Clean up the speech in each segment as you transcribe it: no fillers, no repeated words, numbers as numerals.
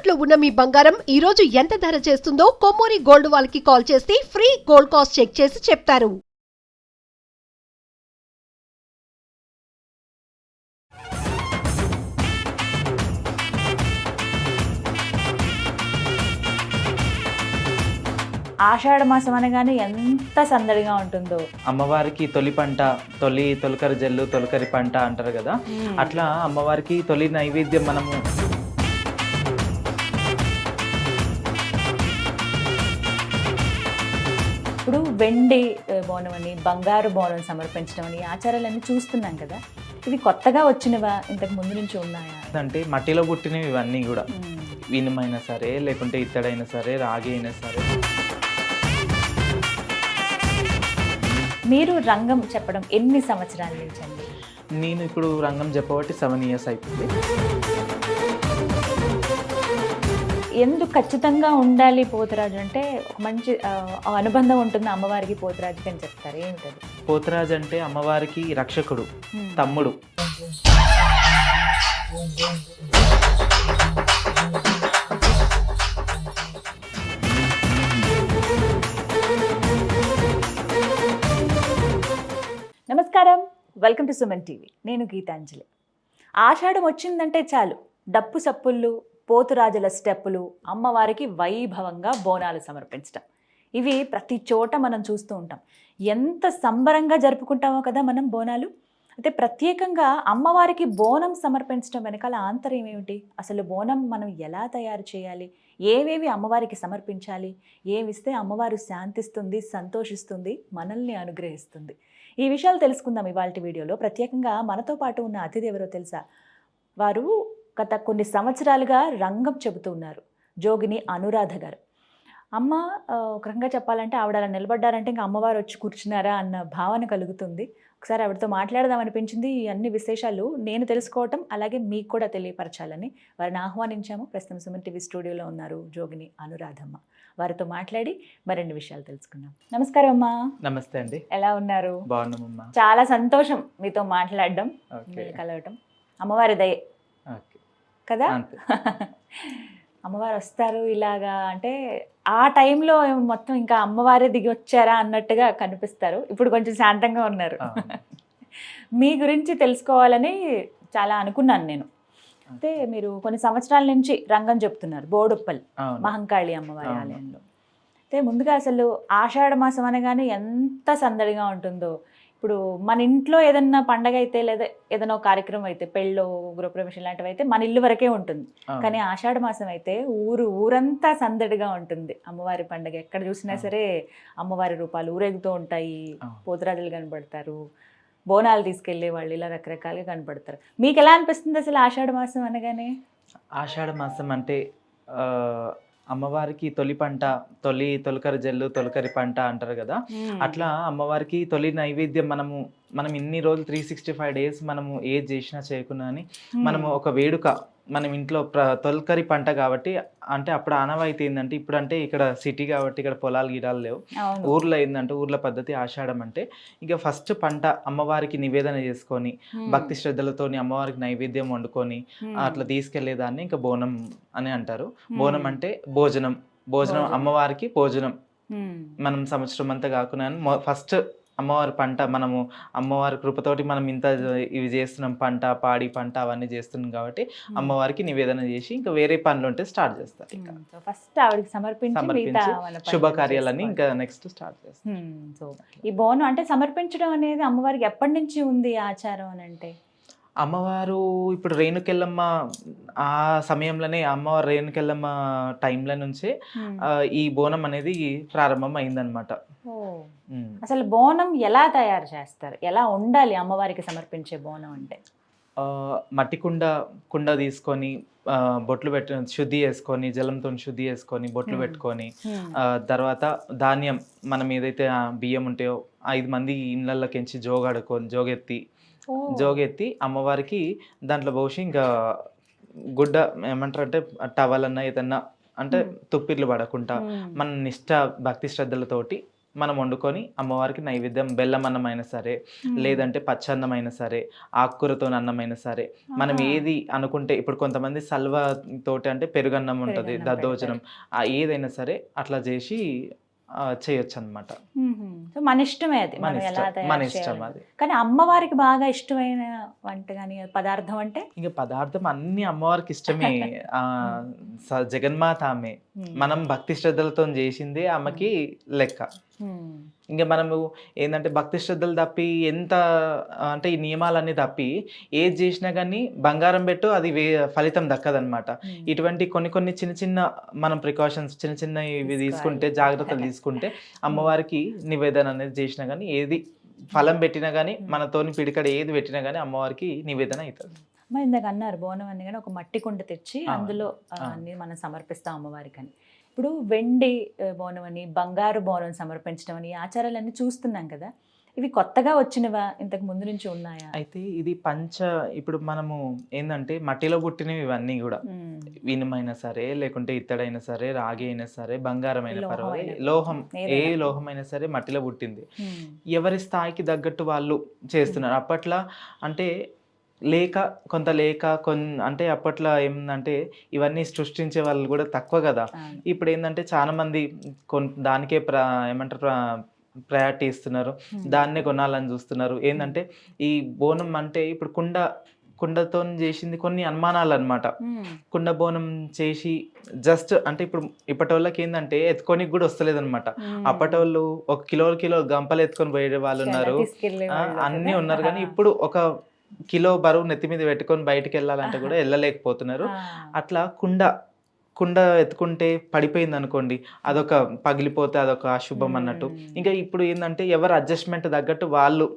తాకట్టులో ఉన్న మీ బంగారం ఈ రోజు ఎంత ధర చేస్తుందో కొమ్మూరి గోల్డ్ వాళ్ళకి కాల్ చేస్తే ఫ్రీ గోల్డ్ కాస్ట్ చెక్ చేసి చెప్తారు. ఆషాఢ మాసం అనగానే ఎంత సందడిగా ఉంటుందో. అమ్మవారికి తొలి పంట, తొలకరి జల్లు తొలకరి పంట అంటారు కదా. అట్లా అమ్మవారికి తొలి నైవేద్యం మనము ఇప్పుడు వెండి బోనం అని, బంగారు బోనం సమర్పించడం అని ఆచారాలన్నీ చూస్తున్నాం కదా. ఇవి కొత్తగా వచ్చినవా, ఇంతకు ముందు నుంచి ఉన్నాయా? అంటే మట్టిలో పుట్టినవి ఇవన్నీ కూడా, ఇనుమైనా సరే లేకుంటే ఇత్తడైనా సరే రాగి అయినా సరే. మీరు రంగం చెప్పడం ఎన్ని సంవత్సరాల నుంచి అండి? నేను ఇప్పుడు రంగం చెప్పబట్టి 7 years అయిపోయింది. ఎందుకు ఖచ్చితంగా ఉండాలి పోతురాజు అంటే? ఒక మంచి అనుబంధం ఉంటుంది అమ్మవారికి పోతురాజుకి అని చెప్తారు. ఏమిటది? పోతురాజు అంటే అమ్మవారికి రక్షకుడు, తమ్ముడు. నమస్కారం, వెల్కమ్ టు సుమన్ టీవీ. నేను గీతాంజలి. ఆషాఢం వచ్చిందంటే చాలు డప్పు సప్పుళ్ళు, పోతురాజుల స్టెప్పులు, అమ్మవారికి వైభవంగా బోనాలు సమర్పించడం, ఇవి ప్రతి చోట మనం చూస్తూ ఉంటాం. ఎంత సంబరంగా జరుపుకుంటామో కదా మనం బోనాలు. అయితే ప్రత్యేకంగా అమ్మవారికి బోనం సమర్పించడం వెనకాల ఆంతర్యం ఏమిటి? అసలు బోనం మనం ఎలా తయారు చేయాలి, ఏవేవి అమ్మవారికి సమర్పించాలి, ఏమిస్తే అమ్మవారు శాంతిస్తుంది, సంతోషిస్తుంది, మనల్ని అనుగ్రహిస్తుంది, ఈ విషయాలు తెలుసుకుందాం ఇవాళ వీడియోలో. ప్రత్యేకంగా మనతో పాటు ఉన్న అతిథి ఎవరో తెలుసా? వారు గత కొన్ని సంవత్సరాలుగా రంగం చెబుతూ ఉన్నారు. జోగిని అనురాధ గారు. అమ్మ ఒక రకంగా చెప్పాలంటే ఆవిడ అలా నిలబడ్డారంటే ఇంకా అమ్మవారు వచ్చి కూర్చున్నారా అన్న భావన కలుగుతుంది. ఒకసారి ఆవిడతో మాట్లాడదాం అనిపించింది. ఈ అన్ని విశేషాలు నేను తెలుసుకోవటం, అలాగే మీకు కూడా తెలియపరచాలని వారిని ఆహ్వానించాము. ప్రస్తుతం సుమన్ టీవీ స్టూడియోలో ఉన్నారు జోగిని అనురాధమ్మ. వారితో మాట్లాడి మరిన్ని విషయాలు తెలుసుకుందాం. నమస్కారం అమ్మా. నమస్తే అండి. ఎలా ఉన్నారు? బాగున్నామమ్మా. చాలా చాలా సంతోషం మీతో మాట్లాడడం, కలవటం. అమ్మవారి దయ కదా. అమ్మవారు వస్తారు ఇలాగా అంటే ఆ టైంలో మొత్తం ఇంకా అమ్మవారే దిగి వచ్చారా అన్నట్టుగా కనిపిస్తారు. ఇప్పుడు కొంచెం శాంతంగా ఉన్నారు. మీ గురించి తెలుసుకోవాలని చాలా అనుకున్నాను నేను. అయితే మీరు కొన్ని సంవత్సరాల నుంచి రంగం చెప్తున్నారు బోడుప్పల్ మహంకాళి అమ్మవారి ఆలయంలో. అయితే ముందుగా అసలు ఆషాఢ మాసం అనగానే ఎంత సందడిగా ఉంటుందో. ఇప్పుడు మన ఇంట్లో ఏదన్నా పండగ అయితే లేదా ఏదైనా కార్యక్రమం అయితే, పెళ్ళో గృహప్రవేశం లాంటివి అయితే మన ఇల్లు వరకే ఉంటుంది. కానీ ఆషాఢ మాసం అయితే ఊరంతా సందడిగా ఉంటుంది. అమ్మవారి పండగ ఎక్కడ చూసినా సరే అమ్మవారి రూపాలు ఊరేగుతూ ఉంటాయి, పోతురాజులు కనబడతారు, బోనాలు తీసుకెళ్లే వాళ్ళు ఇలా రకరకాలుగా కనపడతారు. మీకు ఎలా అనిపిస్తుంది అసలు ఆషాఢ మాసం అనగానే? ఆషాఢ మాసం అంటే అమ్మవారికి తొలి పంట, తొలకరి జల్లు తొలకరి పంట అంటారు కదా. అట్లా అమ్మవారికి తొలి నైవేద్యం మనం ఇన్ని రోజులు 365 days మనము ఏది చేసినా చేయకున్నా అని మనము ఒక వేడుక మనం ఇంట్లో తొలకరి పంట కాబట్టి. అంటే అప్పుడు ఆనవాయితీ ఏంటంటే, ఇప్పుడు అంటే ఇక్కడ సిటీ కాబట్టి ఇక్కడ పొలాలు గిడాలు లేవు. ఊర్లో ఏంటంటే ఊర్ల పద్ధతి ఆషాఢం అంటే ఇక ఫస్ట్ పంట అమ్మవారికి నివేదన చేసుకొని భక్తి శ్రద్ధలతోని అమ్మవారికి నైవేద్యం వండుకొని అట్లా తీసుకెళ్లేదాన్ని ఇంకా బోనం అని అంటారు. బోనం అంటే భోజనం అమ్మవారికి భోజనం. మనం సంవత్సరం అంతా కాకుండా ఫస్ట్ అమ్మవారి పంట, మనము అమ్మవారి కృపతోటి మనం ఇంత ఇవి చేస్తున్నాం, పంట పాడి పంట అవన్నీ చేస్తున్నాం కాబట్టి అమ్మవారికి నివేదన చేసి ఇంకా వేరే పనులు ఉంటే స్టార్ట్ చేస్తారు. ఇంకా ఫస్ట్ ఆవిడకి సమర్పించి శుభకార్యాలని ఇంకా నెక్స్ట్ స్టార్ట్ చేస్తారు. సో ఈ బోనం అంటే సమర్పించడం అనేది అమ్మవారికి ఎప్పటి నుంచి ఉంది ఆచారం అని అంటే? అమ్మవారు ఇప్పుడు రేణుకెళ్ళమ్మ ఆ సమయంలోనే, అమ్మవారు రేణుకెళ్ళమ్మ టైంలో నుంచే ఈ బోనం అనేది ప్రారంభం అయిందనమాట. అసలు బోనం ఎలా తయారు చేస్తారు, ఎలా ఉండాలి అమ్మవారికి సమర్పించే బోనం అంటే? మట్టి కుండ తీసుకొని బొట్లు శుద్ధి చేసుకొని, జలంతో శుద్ధి చేసుకొని బొట్లు పెట్టుకొని, తర్వాత ధాన్యం మనం ఏదైతే బియ్యం ఉంటాయో 5 మంది ఇళ్ళకెంచి జోగెత్తి అమ్మవారికి దాంట్లో పోసి ఇంకా గుడ్డ ఏమంటారు అంటే టవల్ అన్న ఏదన్నా అంటే తుప్పిర్లు పడకుండా మన నిష్ట భక్తి శ్రద్ధలతోటి మనం వండుకొని అమ్మవారికి నైవేద్యం, బెల్లం అన్నం అయినా సరే, లేదంటే పచ్చన్నం అయినా సరే, ఆకుకూరతో అన్నం అయినా సరే, మనం ఏది అనుకుంటే, ఇప్పుడు కొంతమంది సల్వ తోటి అంటే పెరుగన్నం ఉంటుంది, పెరుగన్నం దద్దోజనం, ఏదైనా సరే అట్లా చేసి చేయొచ్చు అనమాట. సో మన ఇష్టమే అది, మన మనం ఎలా ఇష్టం, తయారు మన ఇష్టం చేయాలి. అది. కానీ అమ్మవారికి బాగా ఇష్టమైన వంట కానీ పదార్థం అంటే ఇంకా పదార్థం అన్ని అమ్మవారికి ఇష్టమే. ఆ జగన్మాత ఆమె, మనం భక్తి శ్రద్ధలతో చేసిందే ఆమెకి లెక్క. ఇంకా మనము ఏంటంటే భక్తి శ్రద్ధలు తప్పి ఎంత అంటే ఈ నియమాలన్నీ తప్పి ఏది చేసినా కానీ బంగారం పెట్టు అది ఫలితం దక్కదనమాట. ఇటువంటి కొన్ని కొన్ని చిన్న చిన్న మనం ప్రికాషన్స్ చిన్న చిన్న ఇవి తీసుకుంటే, జాగ్రత్తలు తీసుకుంటే అమ్మవారికి నివేదన అనేది చేసినా కానీ, ఏది ఫలం పెట్టినా కానీ, మనతోని పిడికడ ఏది పెట్టినా కానీ అమ్మవారికి నివేదన అవుతుంది. మరి ఇందాక అన్నారు బోనం అని, కానీ ఒక మట్టి కుండ తెచ్చి అందులో అన్ని మనం సమర్పిస్తాం అమ్మవారికి అని. ఇప్పుడు వెండి బోనం అని, బంగారు బోనం సమర్పించడం అని ఆచారాలన్నీ చూస్తున్నాం కదా, ఇవి కొత్తగా వచ్చినవా, ఇంతకు ముందు నుంచి ఉన్నాయా? అయితే ఇది ఇప్పుడు మనము ఏంటంటే మట్టిలో పుట్టినవి ఇవన్నీ కూడా, ఇనుమైనా సరే, లేకుంటే ఇత్తడైనా సరే, రాగి అయినా సరే, బంగారం అయినా పర్వాలేదు, లోహం, ఏ లోహం అయినా సరే మట్టిలో పుట్టింది. ఎవరి స్థాయికి తగ్గట్టు వాళ్ళు చేస్తున్నారు. అప్పట్లో అంటే కొంత అంటే అప్పట్లో ఏంటంటే ఇవన్నీ సృష్టించే వాళ్ళు కూడా తక్కువ కదా. ఇప్పుడు ఏంటంటే చాలా మంది దానికే ఏమంటారు ప్రయారిటీ ఇస్తున్నారు, దాన్నే కొనాలని చూస్తున్నారు. ఏంటంటే ఈ బోనం అంటే ఇప్పుడు కుండతో చేసింది కొన్ని అనుమానాలు అనమాట. కుండ బోనం చేసి జస్ట్ అంటే ఇప్పటి వాళ్ళకి ఏంటంటే ఎత్తుకోనికి కూడా వస్తలేదు అనమాట. అప్పటి వాళ్ళు 1 కిలో గంపలు ఎత్తుకొని పోయే వాళ్ళు ఉన్నారు, అన్నీ ఉన్నారు. కానీ ఇప్పుడు 1 కిలో బరువు నెత్తి మీద పెట్టుకొని బయటకు వెళ్ళాలంటే కూడా వెళ్ళలేకపోతున్నారు. అట్లా కుండ ఎత్తుకుంటే పడిపోయింది అనుకోండి, అదొక పగిలిపోతే అదొక అశుభం అన్నట్టు. ఇంకా ఇప్పుడు ఏంటంటే ఎవరు అడ్జస్ట్మెంట్ తగ్గట్టు వాళ్ళు,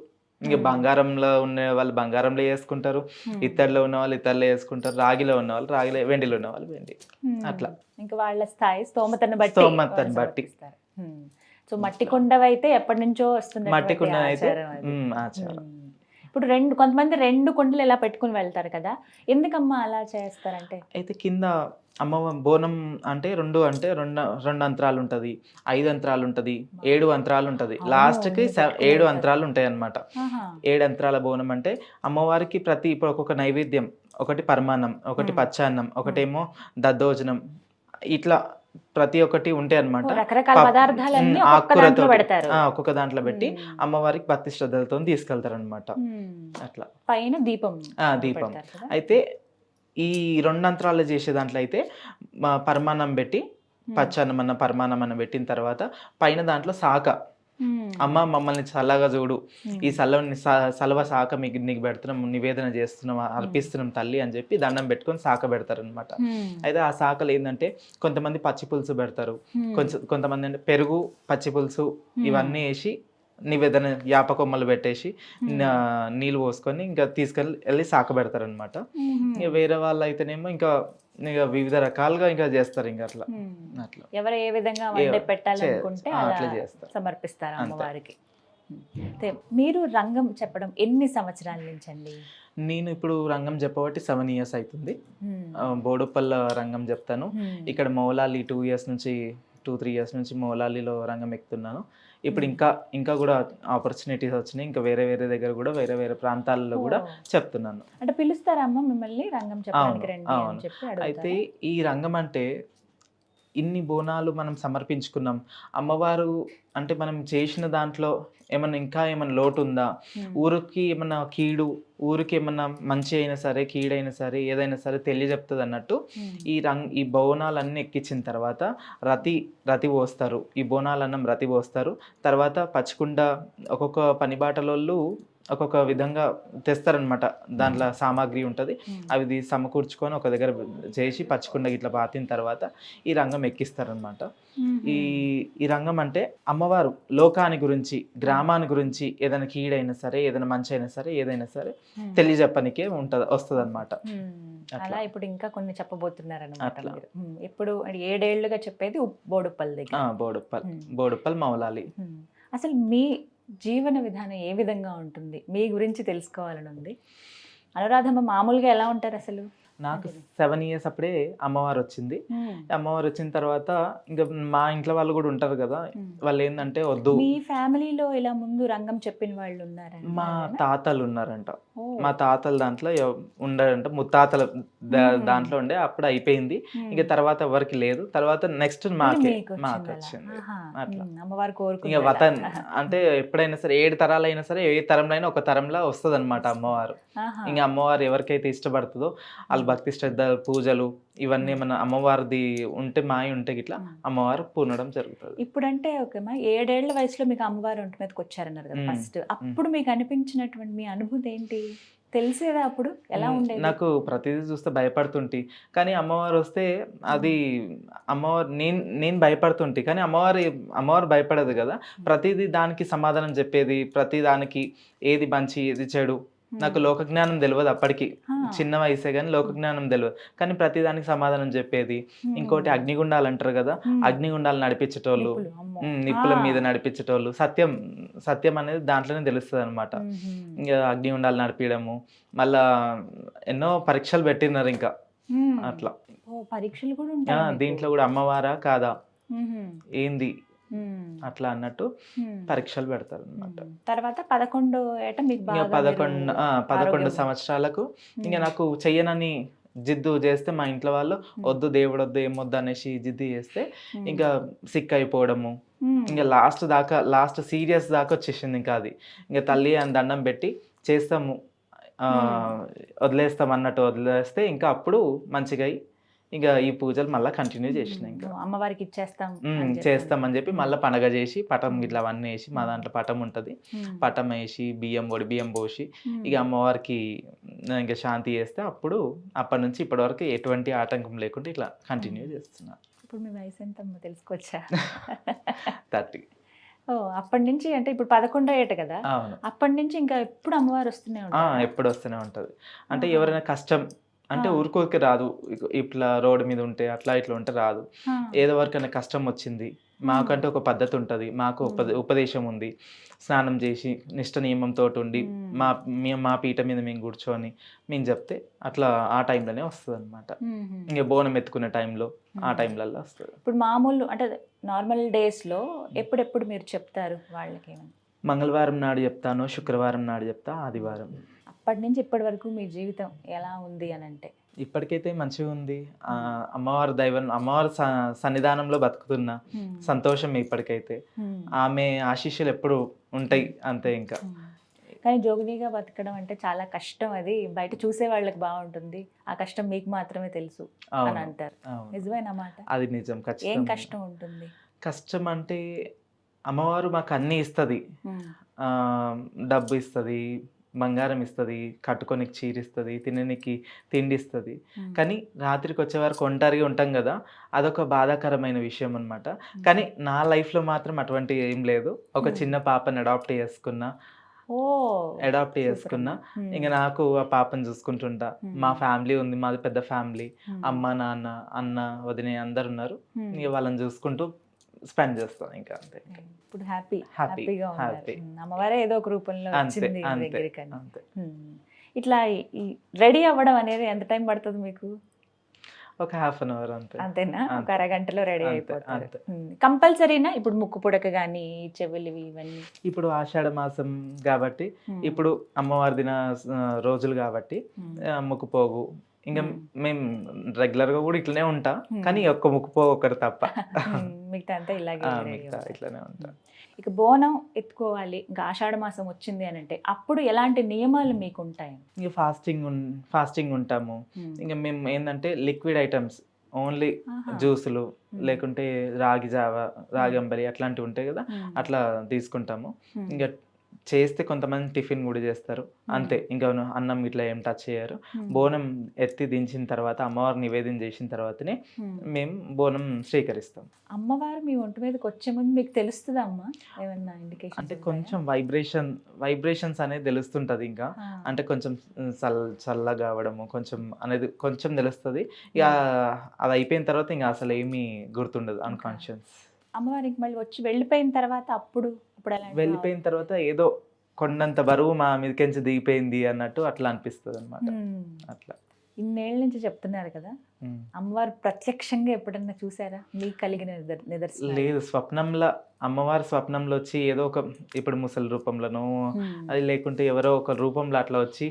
ఇంకా బంగారంలో ఉన్న వాళ్ళు బంగారంలో వేసుకుంటారు, ఇత్తడిలో ఉన్న వాళ్ళు ఇత్తడిలో వేసుకుంటారు, రాగిలో ఉన్న వాళ్ళు రాగిలో, వెండిలో ఉన్న వాళ్ళు వెండి, అట్లా ఇంకా వాళ్ళ స్థాయి స్తోమతను బట్టి. సో మట్టి కుండవి అయితే ఎప్పటి నుంచో వస్తుంది మట్టి కుండ అయితే ఆచారం. ఇప్పుడు కొంతమంది 2 కుండలు ఇలా పెట్టుకుని వెళ్తారు కదా, ఎందుకమ్మా అలా చేస్తారంటే? అయితే కింద అమ్మ బోనం అంటే రెండు అంతరాలు ఉంటుంది, 5 అంతరాలు ఉంటుంది, 7 అంతరాలు ఉంటుంది, లాస్ట్కి 7 అంతరాలు ఉంటాయి అన్నమాట. 7 అంతరాల బోనం అంటే అమ్మవారికి ఇప్పుడు ఒక్కొక్క నైవేద్యం, ఒకటి పరమాన్నం, ఒకటి పచ్చాన్నం, ఒకటేమో దద్దోజనం, ఇట్లా ప్రతి ఒక్కటి ఉంటాయి అన్నమాట. ఆకుకూరతో ఒక్కొక్క దాంట్లో పెట్టి అమ్మవారికి భక్తి శ్రద్ధలతో తీసుకెళ్తారు అనమాట. అట్లా పైన దీపం. అయితే ఈ 2 అంతరాలు చేసే దాంట్లో అయితే పరమాన్నం పెట్టి, పరమాన్నం పెట్టిన తర్వాత పైన దాంట్లో శాఖ, అమ్మ మమ్మల్ని చల్లగా చూడు, ఈ సలవ శాఖ నీకు పెడుతున్నాం, నివేదన చేస్తున్నాం, అర్పిస్తున్నాం తల్లి అని చెప్పి దండం పెట్టుకొని శాఖ పెడతారు అనమాట. అయితే ఆ శాఖలు ఏంటంటే కొంతమంది పచ్చి పులుసు పెడతారు, కొంతమంది అంటే పెరుగు, పచ్చి పులుసు ఇవన్నీ వేసి నివేదన యాప కొమ్మలు పెట్టేసి నీళ్ళు పోసుకొని ఇంకా వెళ్ళి శాఖ పెడతారు అనమాట. ఇంకా వేరే వాళ్ళు అయితేనేమో ఇంకా వివిధ రకాలుగా ఇంకా చేస్తారు. ఇంకా అట్లా ఎవరు ఏ విధంగా వండి పెట్టాలనుకుంటే అట్లా సమర్పిస్తారు అమ్మవారికి. మీరు రంగం చెప్పడం ఎన్ని సంవత్సరాల నుంచి అండి? నేను ఇప్పుడు రంగం చెప్పబట్టి 7 years అవుతుంది. బోడుప్పల్ రంగం చెప్తాను. ఇక్కడ మౌలాలి 2-3 years నుంచి మౌలాలిలో రంగం ఎక్కుతున్నాను. ఇప్పుడు ఇంకా కూడా ఆపర్చునిటీస్ వచ్చినాయి, ఇంకా వేరే దగ్గర కూడా వేరే ప్రాంతాలలో కూడా చెప్తున్నాను. అంటే పిలుస్తారా అమ్మ మిమ్మల్ని రంగం చెప్పడానికి రండి అని చెప్పి? అయితే ఈ రంగం అంటే ఇన్ని బోనాలు మనం సమర్పించుకున్నాం, అమ్మవారు అంటే మనం చేసిన దాంట్లో ఇంకా ఏమన్నా లోటు ఉందా, ఊరికి ఏమన్నా ఊరికి ఏమన్నా మంచి అయినా సరే కీడైనా సరే ఏదైనా సరే తెలియజెప్తుంది అన్నట్టు ఈ బోనాలన్నీ ఎక్కించిన తర్వాత రతి పోస్తారు, ఈ బోనాలన్నం రతి పోస్తారు. తర్వాత పచ్చకుండ ఒక్కొక్క పనిబాటలోళ్ళు ఒక్కొక్క విధంగా తెస్తారనమాట, దాంట్లో సామాగ్రి ఉంటుంది, అవి సమకూర్చుకొని ఒక దగ్గర చేసి పచ్చకుండ ఇట్లా పాతిన తర్వాత ఈ రంగం ఎక్కిస్తారనమాట. ఈ రంగం అంటే అమ్మవారు లోకాని గురించి, గ్రామాని గురించి, ఏదైనా కీడైనా సరే ఏదైనా మంచి అయినా సరే ఏదైనా సరే తెలియజెప్పనికే వస్తుంది అనమాట. అలా ఇప్పుడు ఇంకా కొన్ని చెప్పబోతున్నారు అనమాట. ఇప్పుడు 7 ఏళ్లుగా చెప్పేది బోడుప్పల్ దగ్గర. బోడుప్పల్ మౌలాలి. అసలు మీ జీవన విధానం ఏ విధంగా ఉంటుంది, మీ గురించి తెలుసుకోవాలని ఉంది. అనురాధమ్మ మామూలుగా ఎలా ఉంటారు అసలు? నాకు 7 years అప్పుడే అమ్మవారు వచ్చింది. అమ్మవారు వచ్చిన తర్వాత ఇంకా మా ఇంట్లో వాళ్ళు కూడా ఉంటారు కదా, వాళ్ళు ఏంటంటే వద్దు. మీ ఫ్యామిలీలో ఇలా ముందు రంగం చెప్పిన వాళ్ళు ఉన్నారా? మా తాతలు ఉన్నారంట, మా తాతల దాంట్లో ఉండారంట, ముత్తాతల దాంట్లో ఉండే, అప్పుడు అయిపోయింది. ఇంకా తర్వాత ఎవరికి లేదు. తర్వాత నెక్స్ట్ మాకు వచ్చింది అట్లా. అమ్మవారు ఇంకా కోరుకున్నారు వతన్ అంటే ఎప్పుడైనా సరే 7 తరాలైనా సరే ఏ తరంలో అయినా ఒక తరంలో వస్తుంది అనమాట అమ్మవారు. ఇంకా అమ్మవారు ఎవరికైతే ఇష్టపడుతుందో వాళ్ళు భక్తి శ్రద్ధ పూజలు ఇవన్నీ మన అమ్మవారిది ఉంటే మాయ ఉంటే గిట్లా అమ్మవారు పూనడం జరుగుతుంది. ఇప్పుడంటే ఓకేమా 7 ఏళ్ల వయసులో మీకు అమ్మవారు ఒంటి మీదకి వచ్చారన్నారు కదా ఫస్ట్. అప్పుడు మీకు అనిపించినటువంటి మీ అనుభూతి ఏంటి? తెలిసేదా అప్పుడు? ఎలా ఉండేది? నాకు ప్రతిదీ చూస్తే భయపడుతుంటి, కానీ అమ్మవారు వస్తే అది అమ్మవారు నేను భయపడుతుంటి, కానీ అమ్మవారు భయపడదు కదా. ప్రతిదీ దానికి సమాధానం చెప్పేది, ప్రతి దానికి ఏది మంచి ఏది చెడు. నాకు లోక జ్ఞానం తెలియదు అప్పటికి, చిన్న వయసే కానీ లోక జ్ఞానం తెలియదు, కానీ ప్రతి దానికి సమాధానం చెప్పేది. ఇంకోటి అగ్నిగుండాలు అంటారు కదా, అగ్నిగుండాలు నడిపించేటోళ్ళు, నిప్పుల మీద నడిపించేటోళ్ళు. సత్యం అనేది దాంట్లోనే తెలుస్తుంది అనమాట. ఇంకా అగ్నిగుండాలు నడిపించడము, మళ్ళా ఎన్నో పరీక్షలు పెట్టినారు ఇంకా అట్లా. పరీక్షలు కూడా ఉంటాయి దీంట్లో కూడా, అమ్మవారా కాదా ఏంది అట్లా అన్నట్టు పరీక్షలు పెడతారు అనమాట. తర్వాత 11 ఏట మీకు 11 సంవత్సరాలకు ఇంకా నాకు చెయ్యనని జిద్దు చేస్తే మా ఇంట్లో వాళ్ళు వద్దు దేవుడు వద్దు ఏమొద్దు అనేసి జిద్దు చేస్తే ఇంకా సిక్ అయిపోవడము, ఇంకా లాస్ట్ సీరియస్ దాకా వచ్చేసింది. ఇంకా అది ఇంకా తల్లి అని దండం పెట్టి చేస్తాము, వదిలేస్తాం అన్నట్టు వదిలేస్తే ఇంకా అప్పుడు మంచిగా ఇంకా ఈ పూజలు మళ్ళీ కంటిన్యూ చేసిన. ఇంకా అమ్మవారికి చేస్తామని చెప్పి మళ్ళీ పండగ చేసి పటం ఇట్లా అవన్నీ వేసి, మా దాంట్లో పటం ఉంటుంది, పటం వేసి బియ్యం పోసి ఇక అమ్మవారికి ఇంకా శాంతి చేస్తే అప్పటి నుంచి ఇప్పటి వరకు ఎటువంటి ఆటంకం లేకుండా ఇట్లా కంటిన్యూ చేస్తున్నా. ఇప్పుడు మీ వయసు ఎంత తెలుసుకోవచ్చా? 30. అప్పటి నుంచి అంటే ఇప్పుడు 11వ ఏట కదా, అప్పటి నుంచి ఇంకా ఎప్పుడు అమ్మవారు వస్తూనే ఉంటారు? ఎప్పుడు వస్తూనే ఉంటది. అంటే ఎవరైనా కష్టం అంటే ఊరుకోరికి రాదు, ఇట్లా రోడ్డు మీద ఉంటే అట్లా ఇట్లా ఉంటే రాదు. ఏదో వరకైనా కష్టం వచ్చింది, మాకంటే ఒక పద్ధతి ఉంటుంది, మాకు ఉపదేశం ఉంది. స్నానం చేసి నిష్ట నియమంతో ఉండి మా పీట మీద మేము కూర్చొని మేము చెప్తే అట్లా ఆ టైంలోనే వస్తుంది అనమాట. ఇంకా బోనం ఎత్తుకునే టైంలో ఆ టైంలలో వస్తుంది. ఇప్పుడు మామూలు అంటే నార్మల్ డేస్లో ఎప్పుడెప్పుడు మీరు చెప్తారు వాళ్ళకి? మంగళవారం నాడు చెప్తాను, శుక్రవారం నాడు చెప్తా, ఆదివారం. అప్పటి నుంచి ఇప్పటి వరకు మీ జీవితం ఎలా ఉంది అని అంటే? ఇప్పటికైతే మంచిగా ఉంది. అమ్మవారి దైవం, అమ్మవారి సన్నిధానంలో బతుకుతున్నా, సంతోషం ఇప్పటికైతే. ఆమె ఆశీస్సులు ఎప్పుడు ఉంటాయి అంతే. ఇంకా కానీ జోగినిగా బతకడం అంటే చాలా కష్టం, అది బయట చూసే వాళ్ళకి బాగుంటుంది, ఆ కష్టం మీకు మాత్రమే తెలుసు అని అంటారు. నిజమేనమాట? అది నిజం. ఏం కష్టం ఉంటుంది? కష్టం అంటే అమ్మవారు మాకు అన్నీ ఇస్తుంది, డబ్బు ఇస్తుంది, బంగారం ఇస్తుంది, కట్టుకోనికి చీర ఇస్తుంది, తినడానికి తిండి ఇస్తుంది. కానీ రాత్రికి వచ్చే వరకు ఒంటరిగా ఉంటాం కదా, అదొక బాధాకరమైన విషయం అనమాట. కానీ నా లైఫ్లో మాత్రం అటువంటి ఏం లేదు. ఒక చిన్న పాపని అడాప్ట్ చేసుకున్నా, ఇంకా నాకు ఆ పాపను చూసుకుంటుంటా. మా ఫ్యామిలీ ఉంది, మాది పెద్ద ఫ్యామిలీ, అమ్మ నాన్న అన్న వదిన అందరు ఉన్నారు. ఇక వాళ్ళని చూసుకుంటూ స్పెండ్ చేస్తాను ఇంకా అంతే. ఇప్పుడు హ్యాపీగా అమ్మవారే ఏదో ఒక రూపంలో వచ్చింది దగ్గరికి. ఇట్లా రెడీ అవ్వడం అనేది ఎంత టైం పడుతుంది మీకు? ఒక ½ an hour అంతేనా? ఒక అరగంటలో రెడీ అయిపోతారు. కంపల్సరీనా ఇప్పుడు ముక్కు పుడక కానీ చెవులు ఇవన్నీ? ఇప్పుడు ఆషాఢ మాసం కాబట్టి, ఇప్పుడు అమ్మవారి దిన రోజులు కాబట్టి ముక్కుపోగు ఇంకా మేము రెగ్యులర్ గా కూడా ఇట్లనే ఉంటా, కానీ ఒక్క ముక్కుపోగు ఒకటి తప్ప మిగతా అంతా ఇట్లానే ఉంటా. ఇక బోనం ఎత్తుకోవాలి, ఇంకా ఆషాఢ మాసం వచ్చింది అని అంటే అప్పుడు ఎలాంటి నియమాలు మీకు ఉంటాయి? ఇంకా ఫాస్టింగ్ ఉంటాము. ఇంకా మేము ఏంటంటే లిక్విడ్ ఐటమ్స్ ఓన్లీ, జ్యూసులు లేకుంటే రాగి జావ, రాగి అంబలి అట్లాంటివి ఉంటాయి కదా, అట్లా తీసుకుంటాము. ఇంకా చేస్తే కొంతమంది టిఫిన్ కూడా చేస్తారు అంతే, ఇంకా అన్నం ఇట్లా ఏం టచ్ చేయరు. బోనం ఎత్తి దించిన తర్వాత అమ్మవారు నివేదన చేసిన తర్వాతనే మేము బోనం స్వీకరిస్తాం. అమ్మవారు మీ ఒంటి మీదకి వచ్చే ముందు మీకు తెలుస్తుందా అమ్మ ఏమన్నా ఇండికేషన్? అంటే కొంచెం వైబ్రేషన్స్ అనేది తెలుస్తుంటది. ఇంకా అంటే కొంచెం చల్లగా అవ్వడము కొంచెం అనేది కొంచెం తెలుస్తుంది. ఇక అది అయిపోయిన తర్వాత ఇంకా అసలు ఏమీ గుర్తుండదు, అన్కాన్షియస్. అమ్మవారికి మళ్ళీ వచ్చి వెళ్ళిపోయిన తర్వాత అప్పుడు వెళ్ళిపోయిన తర్వాత ఏదో కొండంత బరువు మా మీదకించి దిగిపోయింది అన్నట్టు అట్లా అనిపిస్తుంది అనమాట. అట్లా ఇన్నేళ్ళ నుంచి చెప్తున్నారు కదా, ఉమ్. అమ్మవారు ప్రత్యక్షంగా ఎప్పుడన్నా చూసారా? మీకు కలిగిన నిదర్శనం లేదు, స్వప్నంలో అమ్మవారి స్వప్నంలో వచ్చి ఏదో ఒక ఇప్పుడు ముసలి రూపంలోనో అది లేకుంటే ఎవరో ఒక రూపంలో అట్లా వచ్చి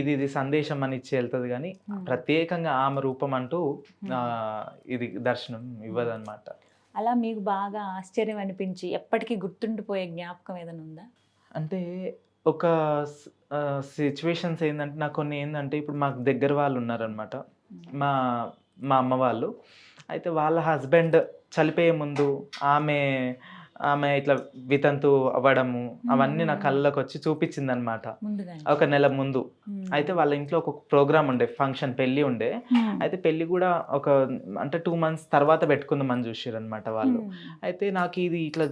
ఇది సందేశం అని ఇచ్చి వెళ్తుంది, కానీ ప్రత్యేకంగా ఆమె రూపం అంటూ ఇది దర్శనం ఇవ్వదన్నమాట. అలా మీకు బాగా ఆశ్చర్యం అనిపించి ఎప్పటికీ గుర్తుండిపోయే జ్ఞాపకం ఏదైనా ఉందా? అంటే ఒక సిచ్యువేషన్స్ ఏంటంటే నాకు కొన్ని ఏంటంటే ఇప్పుడు మాకు దగ్గర వాళ్ళు ఉన్నారనమాట, మా మా అమ్మ వాళ్ళు. అయితే వాళ్ళ హస్బెండ్ చనిపోయే ముందు ఆమె ఇట్లా వితంతు అవ్వడము అవన్నీ నా కళ్ళకి వచ్చి చూపించింది అనమాట ముందుగా ఒక నెల ముందు. అయితే వాళ్ళ ఇంట్లో ఒక ప్రోగ్రామ్ ఉండే, ఫంక్షన్ పెళ్లి ఉండే. అయితే పెళ్లి కూడా ఒక అంటే 2 months తర్వాత పెట్టుకుందామని చూసారు అనమాట వాళ్ళు. అయితే నాకు ఇది ఇట్లా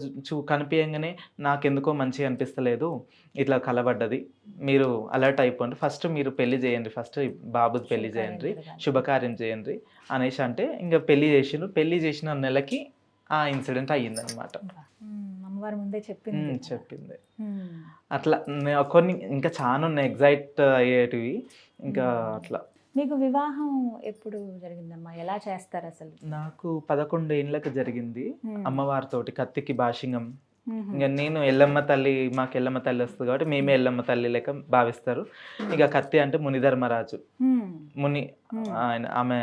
కనిపించగానే నాకెందుకో మంచిగా అనిపిస్తలేదు, ఇట్లా కలబడ్డది, మీరు అలర్ట్ అయిపోండి, ఫస్ట్ మీరు పెళ్లి చేయండి, ఫస్ట్ బాబుది పెళ్లి చేయండి, శుభకార్యం చేయండి అనేసి అంటే ఇంకా పెళ్లి చేసిండ్రు. పెళ్లి చేసిన నెలకి ఆ ఇన్సిడెంట్ అయ్యిందనమాట. అమ్మవారి ముందే చెప్పింది. చెప్పింది అట్లా. కొన్ని ఇంకా చాలా ఉన్నాయి ఎగ్జైట్ అయ్యేటివి ఇంకా అట్లా. మీకు వివాహం ఎప్పుడు జరిగిందమ్మా? ఎలా చేస్తారు అసలు? నాకు 11 ఏళ్ళకి జరిగింది అమ్మవారితోటి, కత్తికి భాషింగం. ఇంకా నేను ఎల్లమ్మ తల్లి, మాకు ఎల్లమ్మ తల్లి వస్తుంది కాబట్టి మేమే ఎల్లమ్మ తల్లి లెక్క భావిస్తారు. ఇక కత్తి అంటే మునిధర్మరాజు, ముని ఆయన ఆమె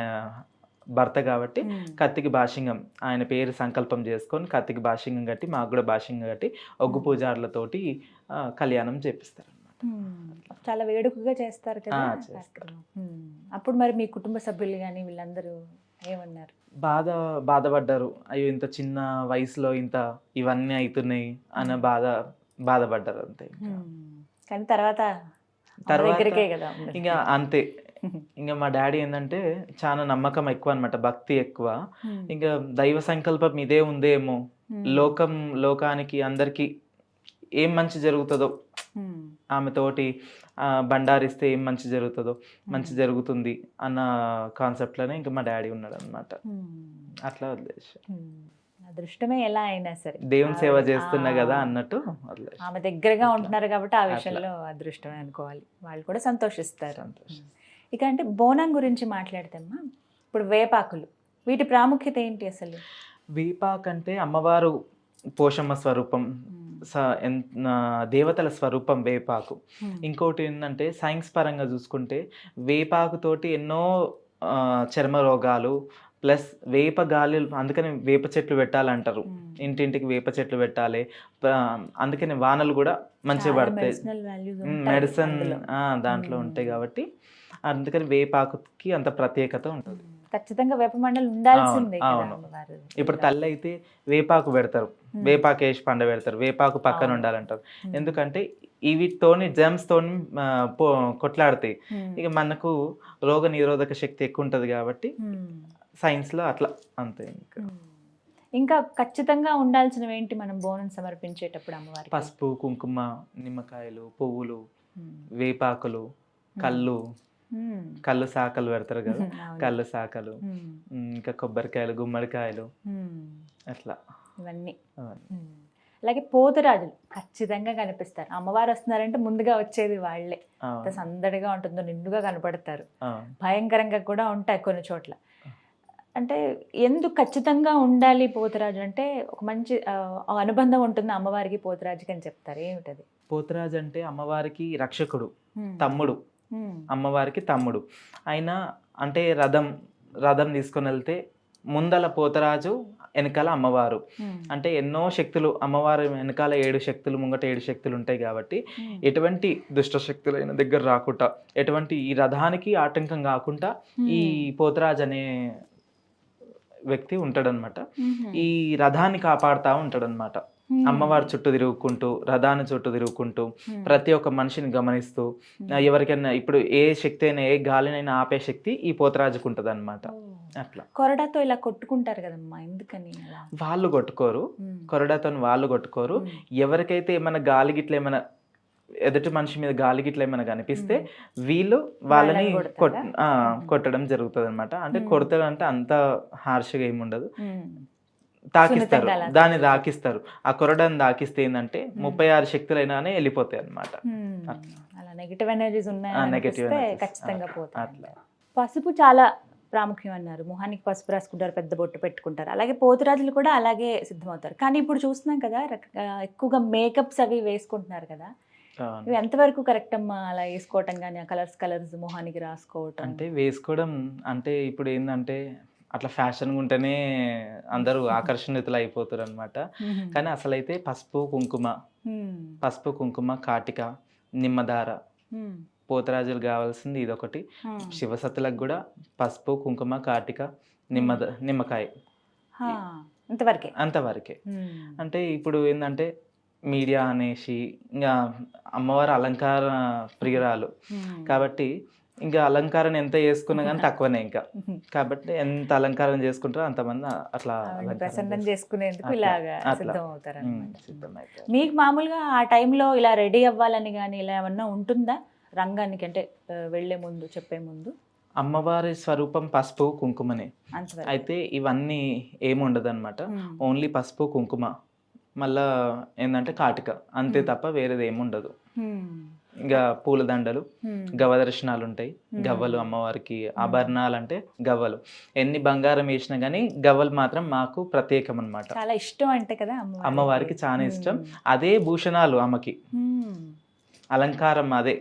భర్త కాబట్టి కత్తికి భాషింగం ఆయన పేరు సంకల్పం చేసుకొని కత్తికి భాషింగం కట్టి మాకు కూడా భాషింగం కట్టి ఒగ్గు పూజారులతోటి కళ్యాణం చేపిస్తారు అన్నమాట. చాలా వేడుకగా చేస్తారు కదా. చేస్తారు. అప్పుడు మరి మీ కుటుంబ సభ్యులు కానీ వీళ్ళందరూ ఏమన్నారు? బాధపడ్డారు, అయ్యో ఇంత చిన్న వయసులో ఇంత ఇవన్నీ అవుతున్నాయి అన్న బాధపడ్డారు అంతే. కానీ తర్వాత కదా ఇంకా అంతే. ఇంకా మా డాడీ ఏంటంటే చాలా నమ్మకం ఎక్కువ అనమాట, భక్తి ఎక్కువ. ఇంకా దైవ సంకల్పం ఇదే ఉందేమో, లోకానికి అందరికి ఏం మంచి జరుగుతుందో, ఆమెతోటి బండారిస్తే ఏం మంచి జరుగుతుందో, మంచి జరుగుతుంది అన్న కాన్సెప్ట్లోనే ఇంకా మా డాడీ ఉన్నాడు అనమాట. అట్లా వదిలేసి అదృష్టమే ఎలా అయినా సరే దేవుని సేవ చేస్తున్నా కదా అన్నట్టు వదిలేసి ఆమె దగ్గరగా ఉంటున్నారు కాబట్టి ఆ విషయంలో అదృష్టమే అనుకోవాలి. వాళ్ళు కూడా సంతోషిస్తారు. ఇక అంటే బోనం గురించి మాట్లాడితేమ్మా, ఇప్పుడు వేపాకులు, వీటి ప్రాముఖ్యత ఏంటి అసలు? వేపాకు అంటే అమ్మవారు పోషమ్మ స్వరూపం, దేవతల స్వరూపం వేపాకు. ఇంకోటి ఏంటంటే సైన్స్ పరంగా చూసుకుంటే వేపాకుతోటి ఎన్నో చర్మ రోగాలు ప్లస్ వేప గాలి, అందుకని వేప చెట్లు పెట్టాలంటారు, ఇంటింటికి వేప చెట్లు పెట్టాలి, అందుకని వానలు కూడా మంచిగా పడతాయి, మెడిసిన్ దాంట్లో ఉంటాయి కాబట్టి అందుకని వేపాకుకి అంత ప్రత్యేకత ఉంటుంది. ఖచ్చితంగా వేప మండలి ఉండాల్సిందే. అవును, ఇప్పుడు తల్లి అయితే వేపాకు పెడతారు, వేపాకు వేసి పండ పెడతారు, వేపాకు పక్కన ఉండాలంటారు. ఎందుకంటే వీటితోని జెమ్స్ తోని కొట్లాడతాయి, ఇక మనకు రోగ నిరోధక శక్తి ఎక్కువ ఉంటుంది కాబట్టి సైన్స్ లో అట్లా అంతే. ఇంకా ఖచ్చితంగా ఉండాల్సినవి ఏంటి మనం బోనం సమర్పించేటప్పుడు అమ్మవారికి? పసుపు, కుంకుమ, నిమ్మకాయలు, పువ్వులు, వేపాకులు, కళ్ళు శాఖలు పెడతారు కదా, కళ్ళు శాఖలు, ఇంకా కొబ్బరికాయలు, గుమ్మడికాయలు, అట్లా ఇవన్నీ. అలాగే పోతురాజులు ఖచ్చితంగా కనిపిస్తారు. అమ్మవారు వస్తున్నారంటే ముందుగా వచ్చేది వాళ్ళే. సందడిగా ఉంటుందో, నిండుగా కనపడతారు, భయంకరంగా కూడా ఉంటాయి కొన్ని చోట్ల. అంటే ఎందుకు ఖచ్చితంగా ఉండాలి పోతురాజు అంటే? ఒక మంచి అనుబంధం ఉంటుంది అమ్మవారికి పోతురాజుకి అని చెప్తారు. ఏమిటది? పోతురాజు అంటే అమ్మవారికి రక్షకుడు, తమ్ముడు, అమ్మవారికి తమ్ముడు. అయినా అంటే రథం తీసుకొని వెళ్తే ముందల పోతరాజు, వెనకాల అమ్మవారు. అంటే ఎన్నో శక్తులు, అమ్మవారు వెనకాల 7 శక్తులు, ముంగట 7 శక్తులు ఉంటాయి కాబట్టి ఎటువంటి దుష్ట శక్తులైన దగ్గర రాకుండా, ఎటువంటి ఈ రథానికి ఆటంకం కాకుండా ఈ పోతరాజు అనే వ్యక్తి ఉంటాడనమాట. ఈ రథాన్ని కాపాడుతూ ఉంటాడనమాట. అమ్మవారి చుట్టూ తిరుగుకుంటూ, రథాన్ని చుట్టూ తిరుగుకుంటూ, ప్రతి ఒక్క మనిషిని గమనిస్తూ, ఎవరికైనా ఇప్పుడు ఏ శక్తి అయినా, ఏ గాలినైనా ఆపే శక్తి ఈ పోతరాజుకు ఉంటుంది అనమాట. అట్లా కొరడాతో ఇలా కొట్టుకుంటారు కదమ్మా, ఎందుకని? వాళ్ళు కొట్టుకోరు, కొరడాతో వాళ్ళు కొట్టుకోరు. ఎవరికైతే ఏమైనా గాలి గిట్ల ఏమైనా ఎదుటి మనిషి మీద గాలి గిట్ల ఏమైనా కనిపిస్తే వీళ్ళు వాళ్ళని కొట్టడం జరుగుతుంది అనమాట. అంటే కొడతారు అంటే అంత హార్ష్గా ఏముండదు, తాకిస్తారు, దాన్ని తాకిస్తారు. ఆ కొరడాన్ని తాకిస్తే ఏంటంటే 36 శక్తులైనా వెళ్ళిపోతాయి అనమాట. అలా నెగిటివ్ ఎనర్జీస్ ఉన్నాయి, ఖచ్చితంగా పోతాయి. అట్లా పసుపు చాలా ప్రాముఖ్యం అన్నారు. మొహానికి పసుపు రాసుకుంటారు, పెద్ద బొట్టు పెట్టుకుంటారు. అలాగే పోతురాజులు కూడా అలాగే సిద్ధమవుతారు. కానీ ఇప్పుడు చూస్తున్నాం కదా ఎక్కువగా మేకప్స్ అవి వేసుకుంటున్నారు కదా, అవును. ఇవి ఎంతవరకు కరెక్ట్ అమ్మా? అలా వేసుకోవటం కానీ కలర్స్ మొహానికి రాసుకోవటం. అంటే వేసుకోవడం అంటే ఇప్పుడు ఏంటంటే అట్లా ఫ్యాషన్గా ఉంటేనే అందరూ ఆకర్షణీతులు అయిపోతారు అనమాట. కానీ అసలైతే పసుపు కుంకుమ కాటిక నిమ్మదార పోతరాజులు కావాల్సింది ఇదొకటి. శివసత్తులకు కూడా పసుపు కుంకుమ కాటిక నిమ్మకాయ అంతవరకే. అంటే ఇప్పుడు ఏంటంటే మీడియా అనేసి ఇంకా అమ్మవారు అలంకార ప్రియురాలు కాబట్టి ఇంకా అలంకారం ఎంత చేసుకున్నా కానీ తక్కువనే ఇంకా. కాబట్టి ఎంత అలంకారం చేసుకుంటారో అంతమంది అట్లా ప్రసన్నం చేసుకునేందుకు ఇలాగా సిద్ధం అవుతారు. సిద్ధమవుతారు. మీకు మామూలుగా ఆ టైంలో ఇలా రెడీ అవ్వాలని కానీ ఇలా ఏమన్నా ఉంటుందా రంగానికి, అంటే వెళ్లే ముందు చెప్పే ముందు? అమ్మవారి స్వరూపం పసుపు కుంకుమనే. అయితే ఇవన్నీ ఏముండదు అనమాట. ఓన్లీ పసుపు కుంకుమ, మళ్ళా ఏంటంటే కాటిక, అంతే తప్ప వేరేది ఏముండదు. ఇంకా పూలదండలు, గవ్వ దర్శనాలు ఉంటాయి. గవ్వలు అమ్మవారికి ఆభరణాలు అంటే గవ్వలు. ఎన్ని బంగారం వేసినా కానీ గవ్వలు మాత్రం మాకు ప్రత్యేకం అన్నమాట. చాలా ఇష్టం అంటే కదా అమ్మవారికి చాలా ఇష్టం. అదే భూషణాలు అమ్మకి, అలంకారం అదే.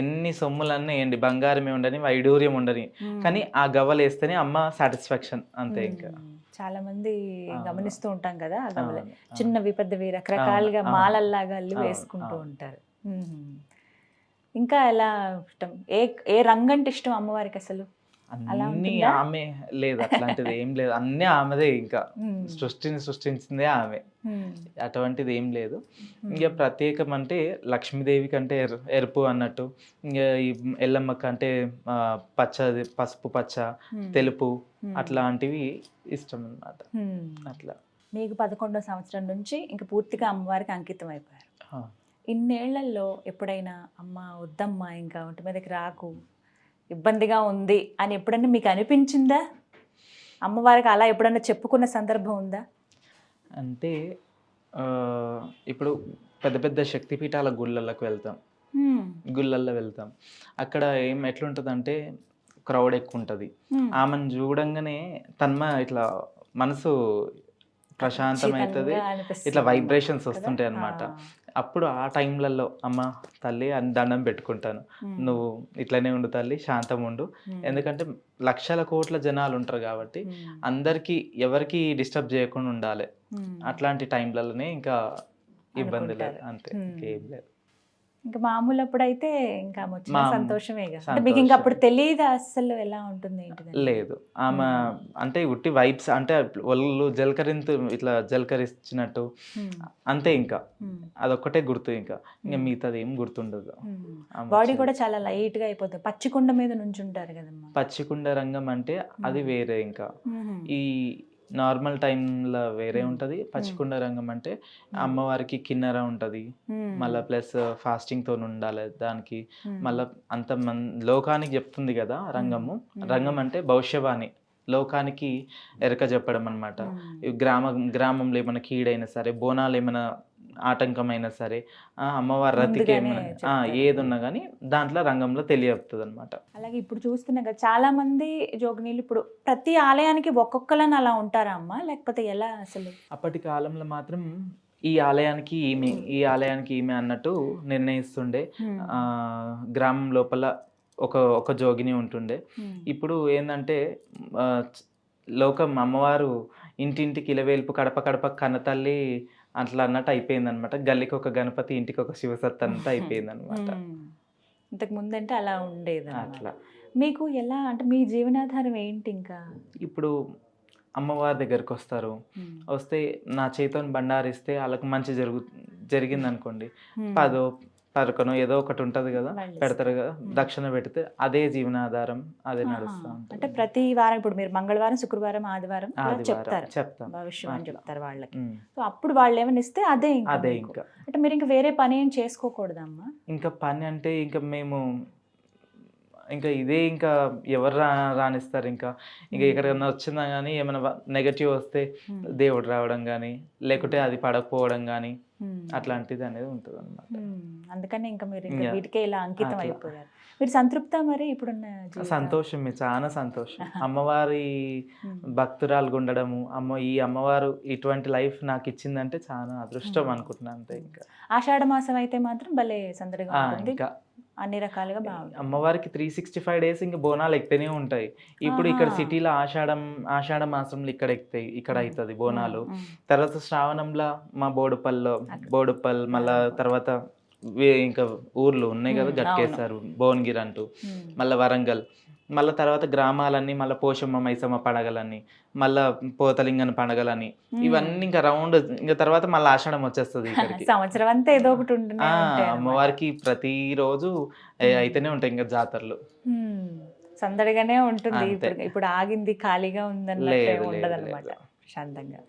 ఎన్ని సొమ్ములన్నీ ఏంటి, బంగారమే ఉండని వైడూర్యం ఉండని, కానీ ఆ గవ్వలు వేస్తేనే అమ్మ సాటిస్ఫాక్షన్ అంతే. ఇంకా చాలా మంది గమనిస్తూ ఉంటాం కదా, ఆ గవ్వలు చిన్నవి పెద్దవి రకరకాలుగా మాలల్లాగా అల్లి వేసుకుంటూ ఉంటారు. ఇంకా ఎలా ఇష్టం? ఏ రంగు అంటే ఇష్టం అమ్మవారికి అసలు? అన్ని ఆమె లేదు, అట్లాంటిది ఏం లేదు. అన్నీ ఆమెదే. ఇంకా సృష్టించిందే ఆమె, అటువంటిది ఏం లేదు. ఇంకా ప్రత్యేకం అంటే లక్ష్మీదేవి కంటే ఎరుపు అన్నట్టు, ఇంకా ఈ ఎల్లమ్మకి అంటే పచ్చది, పసుపు పచ్చ తెలుపు అట్లాంటివి ఇష్టం అన్నమాట. అట్లా మీకు 11వ సంవత్సరం నుంచి ఇంకా పూర్తిగా అమ్మవారికి అంకితం అయిపోయారు. ఇన్నేళ్లలో ఎప్పుడైనా అమ్మ వద్దమ్మా ఇంకా ఒంటి మీదకి రాకు, ఇబ్బందిగా ఉంది అని ఎప్పుడన్నా మీకు అనిపించిందా? అమ్మవారికి అలా ఎప్పుడన్నా చెప్పుకున్న సందర్భం ఉందా? అంటే ఇప్పుడు పెద్ద పెద్ద శక్తిపీఠాల గుళ్ళకి వెళ్తాం, గుళ్ళల్లో వెళ్తాం. అక్కడ ఎట్లుంటుందంటే క్రౌడ్ ఎక్కువ ఉంటుంది. ఆమెను చూడంగానే ఇట్లా మనసు ప్రశాంతమవుతుంది, ఇట్లా వైబ్రేషన్స్ వస్తుంటాయి అన్నమాట. అప్పుడు ఆ టైంలలో అమ్మ తల్లి అని దండం పెట్టుకుంటాను, నువ్వు ఇట్లనే ఉండు తల్లి, శాంతం ఉండు. ఎందుకంటే లక్షల కోట్ల జనాలు ఉంటారు కాబట్టి అందరికీ ఎవరికి డిస్టర్బ్ చేయకుండా ఉండాలి. అట్లాంటి టైంలలోనే ఇంకా ఇబ్బంది లేదు, అంతే, ఇంకేం లేదు. ఇంకా మామూలు అప్పుడైతే ఇంకా వచ్చిన సంతోషమే. మీకు ఇంకా అప్పుడు తెలియదు అసలు ఎలా ఉంటుంది ఏంటి? లేదు, ఆమె అంటే ఉట్టి వైబ్స్, అంటే వాళ్ళు ఇట్లా జలకరిచ్చినట్టు అంతే. ఇంకా అదొక్కటే గుర్తు, ఇంకా మిగతాది ఏం గుర్తుండదు. బాడీ కూడా చాలా లైట్ గా అయిపోతుంది. పచ్చికుండ మీద నుంచి ఉంటారు కదమ్మా. పచ్చికుండ రంగం అంటే అది వేరే. ఇంకా ఈ నార్మల్ టైంలో వేరే ఉంటుంది. పచ్చికుండ రంగం అంటే అమ్మవారికి కిన్నెర ఉంటుంది, మళ్ళీ ప్లస్ ఫాస్టింగ్ తో ఉండాలి దానికి. మళ్ళీ అంత లోకానికి చెప్తుంది కదా రంగము. రంగం అంటే భవిష్యవాణి, లోకానికి ఎరక చెప్పడం అనమాట. గ్రామంలో ఏమైనా కీడైనా సరే, బోనాలు ఏమైనా ఆటంకమైనా సరే, అమ్మవారి రతికి ఏమైనా ఏది ఉన్నా కానీ దాంట్లో రంగంలో తెలియపుతుంది అనమాట. అలాగే ఇప్పుడు చూస్తున్నాం కదా చాలా మంది జోగినీలు ఇప్పుడు ప్రతి ఆలయానికి ఒక్కొక్కలని అలా ఉంటారా అమ్మ, లేకపోతే ఎలా అసలు? అప్పటి కాలంలో మాత్రం ఈ ఆలయానికి ఈమె అన్నట్టు నిర్ణయిస్తుండే. గ్రామం లోపల ఒక జోగిని ఉంటుండే. ఇప్పుడు ఏంటంటే లోకం అమ్మవారు ఇంటింటికి ఇలవేల్పు, కడప కడప కన్నతల్లి అట్లా అన్నట్టు అయిపోయింది అనమాట. గల్లికి ఒక గణపతి, ఇంటికి ఒక శివసత్ అన్నట్టు అయిపోయింది అనమాట. ఇంతకు ముందంటే అలా ఉండేది. అట్లా మీకు ఎలా అంటే మీ జీవనాధారం ఏంటి? ఇంకా ఇప్పుడు అమ్మవారి దగ్గరకు వస్తే నా చేతితో బండారిస్తే వాళ్ళకి మంచి జరిగింది అనుకోండి, 10 పరకను ఏదో ఒకటి ఉంటది కదా, పెడతారు కదా, దక్షిణ పెడితే అదే జీవనాధారం, అదే నడుస్తూ ఉంటుంది. అంటే ప్రతి వారం ఇప్పుడు మీరు మంగళవారం, శుక్రవారం, ఆదివారం చెప్తారు భవిష్యం అని చెప్తారు వాళ్ళకి. సో అప్పుడు వాళ్ళు ఏమైనా ఇస్తే అదే ఇంకా అంటే మీరు ఇంకా వేరే పని ఏం చేసుకోకూడదమ్మా? ఇంకా పని అంటే ఇంకా మేము ఇంకా ఇదే ఇంకా ఎవరు రానిస్తారు ఇంకా ఎక్కడికన్నా వచ్చిందా కానీ ఏమైనా నెగటివ్ వస్తే దేవుడు రావడం కానీ లేకుంటే అది పడకపోవడం కానీ అట్లాంటిది అనేది ఉంటుంది అనమాట. అందుకని ఇంకా మీరు ఇంకా Yeah. వీటికే ఇలా అంకితం అట్లా. అయిపోయారు. మీరు సంతృప్త మరి ఇప్పుడున్న జీవితం? సంతోషం, చాలా సంతోషం. అమ్మవారి భక్తురాలుగా ఉండడము, ఈ అమ్మవారు ఇటువంటి లైఫ్ నాకు ఇచ్చిందంటే చాలా అదృష్టం అనుకుంటున్నాను అంతే. ఇంకా ఆషాఢ మాసం అయితే మాత్రం భలే సందడిగా ఉంటుంది, ఇంకా అన్ని రకాలుగా బాగుంటుంది. అమ్మవారికి 365 డేస్ ఇంకా బోనాలు ఎక్కుతూనే ఉంటాయి. ఇప్పుడు ఇక్కడ ఆహా. సిటీలో ఆషాఢ మాసంలో ఇక్కడ ఎక్కుతాయి, ఇక్కడ అవుతుంది బోనాలు. ఉమ్. తర్వాత శ్రావణంలో మా బోడుపల్ మళ్ళా తర్వాత ఇంకా ఊర్లు ఉన్నాయి కదా, అవును. గట్కేసారు, భువనగిరి అంటూ, ఉమ్. మళ్ళీ వరంగల్, మళ్ళీ తర్వాత గ్రామాలన్నీ, మళ్ళీ పోషమ్మ మైసమ్మ పండగలని, మళ్ళా పోతలింగన్ పండగలని, ఇవన్నీ ఇంకా రౌండ్ ఇంకా తర్వాత మళ్ళీ ఆషాఢం వచ్చేస్తుంది ఇక్కడికి. సంవత్సరం అంతా ఏదో ఒకటి ఉంటుంది అమ్మవారికి ప్రతిరోజు అయితేనే ఉంటాయి ఇంకా జాతరలు. సందడిగానే ఉంటుంది. అంతే. ఇప్పుడు ఆగింది ఖాళీగా ఉందన్నట్టు లేదు, ఉండదు లేదు, అనమాట, లేదు. ప్రశాంతంగా.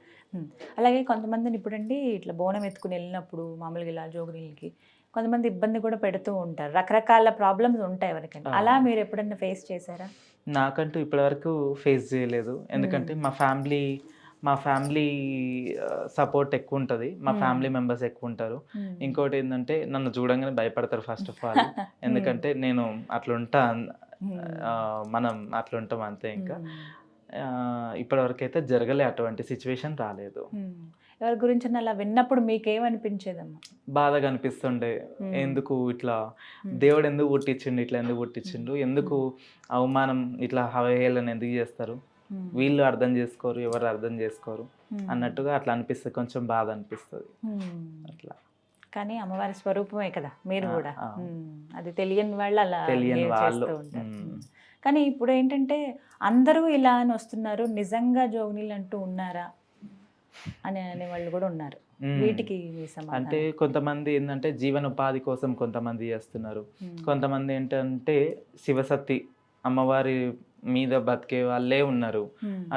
అలాగే కొంతమందిని ఇప్పుడండి ఇట్లా బోనం ఎత్తుకుని వెళ్ళినప్పుడు మామూలుగా ఇలా జోగునీళ్ళకి కొంతమంది ఇబ్బంది కూడా పెడుతూ ఉంటారు, రకరకాల ప్రాబ్లమ్స్ ఉంటాయి ఎవరికైనా. అలా మీరు ఎప్పుడన్నా ఫేస్ చేశారా? నాకంటూ ఇప్పటివరకు ఫేస్ చేయలేదు, ఎందుకంటే మా ఫ్యామిలీ సపోర్ట్ ఎక్కువ ఉంటుంది, మా ఫ్యామిలీ మెంబర్స్ ఎక్కువ ఉంటారు. ఇంకోటి ఏంటంటే నన్ను చూడంగానే భయపడతారు ఫస్ట్ ఆఫ్ ఆల్, ఎందుకంటే నేను అట్లుంటా, మనం అట్లుంటాం అంతే. ఇంకా ఇప్పటివరకు అయితే జరగలే, అటువంటి సిచ్యువేషన్ రాలేదు. ఎవరి గురించి అలా విన్నప్పుడు మీకేమనిపించేదమ్మా? బాధగా అనిపిస్తుండే, ఎందుకు ఇట్లా దేవుడు ఎందుకు పుట్టించిండు, ఇట్లా ఎందుకు పుట్టించిండు, ఎందుకు అవమానం ఇట్లా అవహేళన ఎందుకు చేస్తారు, వీళ్ళు అర్థం చేసుకోరు, ఎవరు అర్థం చేసుకోరు అన్నట్టుగా అట్లా అనిపిస్తుంది, కొంచెం బాధ అనిపిస్తుంది అట్లా. కానీ అమ్మవారి స్వరూపమే కదా మీరు కూడా, ఆ. అది తెలియని వాళ్ళు అలా తెలియని behave వాళ్ళు. చేస్తూ ఉంటారు. కానీ ఇప్పుడు ఏంటంటే అందరూ ఇలా అని వస్తున్నారు, నిజంగా జోగినీళ్ళు అంటూ ఉన్నారా అని అనేవాళ్ళు కూడా ఉన్నారు. వీటికి మీ సమాధానం? అంటే కొంతమంది ఏంటంటే జీవనోపాధి కోసం కొంతమంది చేస్తున్నారు, కొంతమంది ఏంటంటే శివసత్తి అమ్మవారి మీద బతికే వాళ్ళే ఉన్నారు.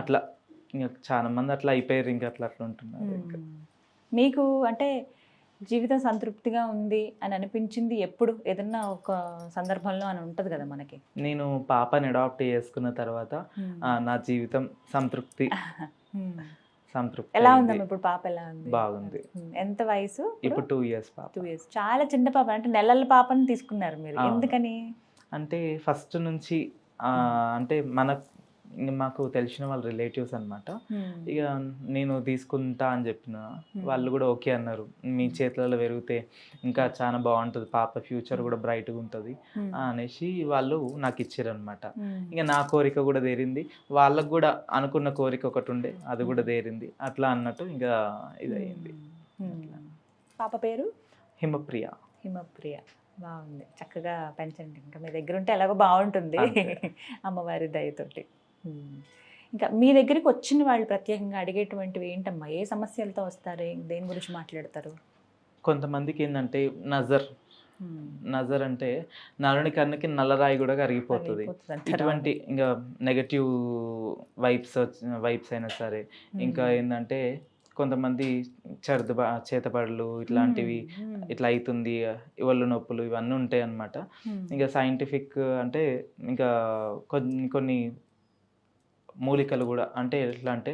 అట్లా ఇంకా చాలా మంది అట్లా అయిపోయారు, ఇంకా అట్లా ఉంటున్నారు. ఇంకా మీకు అంటే జీవితం సంతృప్తిగా ఉంది అని అనిపించింది ఎప్పుడు? ఏదన్నా ఒక సందర్భంలో అని ఉంటది కదా మనకి. నేను పాపని అడాప్ట్ చేసుకున్న తర్వాత నా జీవితం సంతృప్తి ఎలా అయింది. ఉందమ్మా ఇప్పుడు పాప? ఎలా ఉంది? బాగుంది. ఎంత వయసు? ఇప్పుడు 2 years పాప. 2 years. చాలా చిన్న పాప, అంటే నెలల పాపని తీసుకున్నారు మీరు, అవును. ఎందుకని? అంటే ఫస్ట్ నుంచి అంటే మాకు తెలిసిన వాళ్ళ రిలేటివ్స్ అన్నమాట. ఇక నేను తీసుకుంటా అని చెప్పిన వాళ్ళు కూడా ఓకే అన్నారు, మీ చేతులలో పెరిగితే ఇంకా చాలా బాగుంటుంది, పాప ఫ్యూచర్ కూడా బ్రైట్గా ఉంటుంది అనేసి వాళ్ళు నాకు ఇచ్చారు అనమాట. ఇక నా కోరిక కూడా తీరింది, వాళ్ళకు కూడా అనుకున్న కోరిక ఒకటి ఉండే, అది కూడా తీరింది, అట్లా అన్నట్టు ఇంకా ఇది అయింది. పాప పేరు? హిమప్రియ. హిమప్రియ. బాగుంది, చక్కగా పెంచండి, ఇంకా మీ దగ్గర ఉంటే ఎలాగో బాగుంటుంది అమ్మవారి దయతోటి. ఇంకా మీ దగ్గరికి వచ్చిన వాళ్ళు ప్రత్యేకంగా అడిగేటువంటివి ఏంటమ్మా? ఏ సమస్యలతో వస్తారు, దేని గురించి మాట్లాడతారు? కొంతమందికి ఏంటంటే నజర్ అంటే నరుని కన్నుకి నల్లరాయి కూడా కరిగిపోతుంది. ఇటువంటి ఇంకా నెగటివ్ వైబ్స్ అయినా సరే, ఇంకా ఏంటంటే కొంతమంది చేతపడలు ఇట్లాంటివి, ఇట్లా అవుతుంది, ఒళ్ళు నొప్పులు, ఇవన్నీ ఉంటాయి అన్నమాట. ఇంకా సైంటిఫిక్ అంటే ఇంకా కొన్ని మూలికలు కూడా, అంటే ఎట్లా అంటే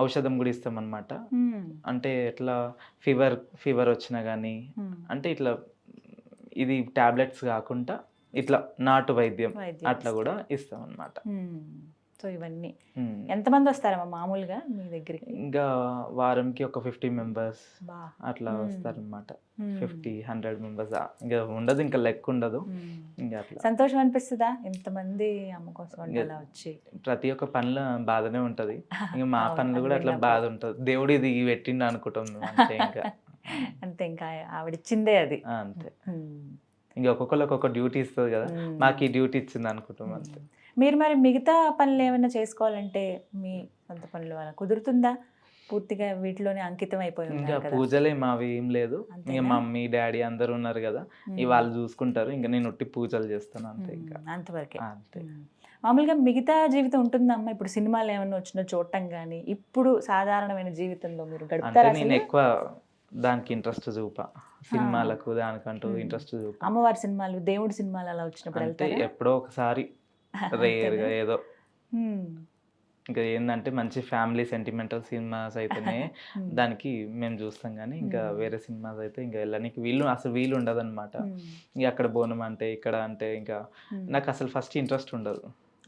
ఔషధం కూడా ఇస్తాం అన్నమాట. అంటే ఎట్లా ఫీవర్ వచ్చినా కానీ, అంటే ఇట్లా ఇది టాబ్లెట్స్ కాకుండా ఇట్లా నాటు వైద్యం అట్లా కూడా ఇస్తాం అన్నమాట. సో ఇవన్నీ ఎంతమంది వస్తారమ్మా మామూలుగా మీ దగ్గరికి? ఇంకా వారంకి ఒక 50 members అట్లా వస్తారనమాట. 50-100 members ఇంకా ఉండదు, ఇంకా లెక్క ఉండదు. ఇంకా అట్లా సంతోషం అనిపిస్తుందా ఇంతమంది అమ్మ కోసం అలా వచ్చి? ప్రతి ఒక్క పనులు బాధనే ఉంటది, ఇంకా మా పనులు కూడా అట్లా బాధ ఉంటది, దేవుడు ఇది పెట్టిండు అనుకుంటాం అంతే. ఇంకా అంతే, ఇంకా ఆవిడిచ్చిందే అది అంతే. ఇంకా ఒక్కొక్కరికి ఒక్కొక్క డ్యూటీ ఇస్తుంది కదా, మాకు ఈ డ్యూటీ ఇచ్చింది అనుకుంటాం అంతే. మీరు మరి మిగతా పనులు ఏమైనా చేసుకోవాలంటే మీ సొంత పనులు అలా కుదురుతుందా? పూర్తిగా వీటిలోనే అంకితం అయిపోయి ఇంకా ఉన్నారు కదా? పూజలే మావి ఏం లేదు, అంతేనా? ఇంకా మమ్మీ డాడీ అందరు ఉన్నారు కదా, ఇక వాళ్ళు చూసుకుంటారు, ఇంకా నేను ఒట్టి పూజలు చేస్తాను అంతే. ఇంకా అంతవరకే. అంతే. మామూలుగా మిగతా జీవితం ఉంటుందమ్మా? ఇప్పుడు సినిమాలు ఏమైనా వచ్చినా చూడటం కానీ, ఇప్పుడు సాధారణమైన జీవితంలో మీరు అంటే గడుపుతారా? నేను ఎక్కువ దానికి ఇంట్రెస్ట్ చూపా, సినిమాలకు దానికంటూ ఇంట్రెస్ట్ చూపి అమ్మవారి సినిమాలు, దేవుడి సినిమాలు అలా వచ్చినప్పుడు అంటే వెళ్తారా? ఎప్పుడో ఒకసారి రేర్గా ఏదో ఉమ్. ఇంకా ఏంటంటే మంచి ఫ్యామిలీ సెంటిమెంటల్ సినిమాస్ అయితేనే దానికి మేము చూస్తాం కానీ ఇంకా వేరే సినిమాస్ అయితే ఇంకా వెళ్ళడానికి వీలు ఉండదు అనమాట. ఇంకా అక్కడ బోనం అంటే ఇక్కడ అంటే ఇంకా నాకు అసలు ఫస్ట్ ఇంట్రెస్ట్ ఉండదు.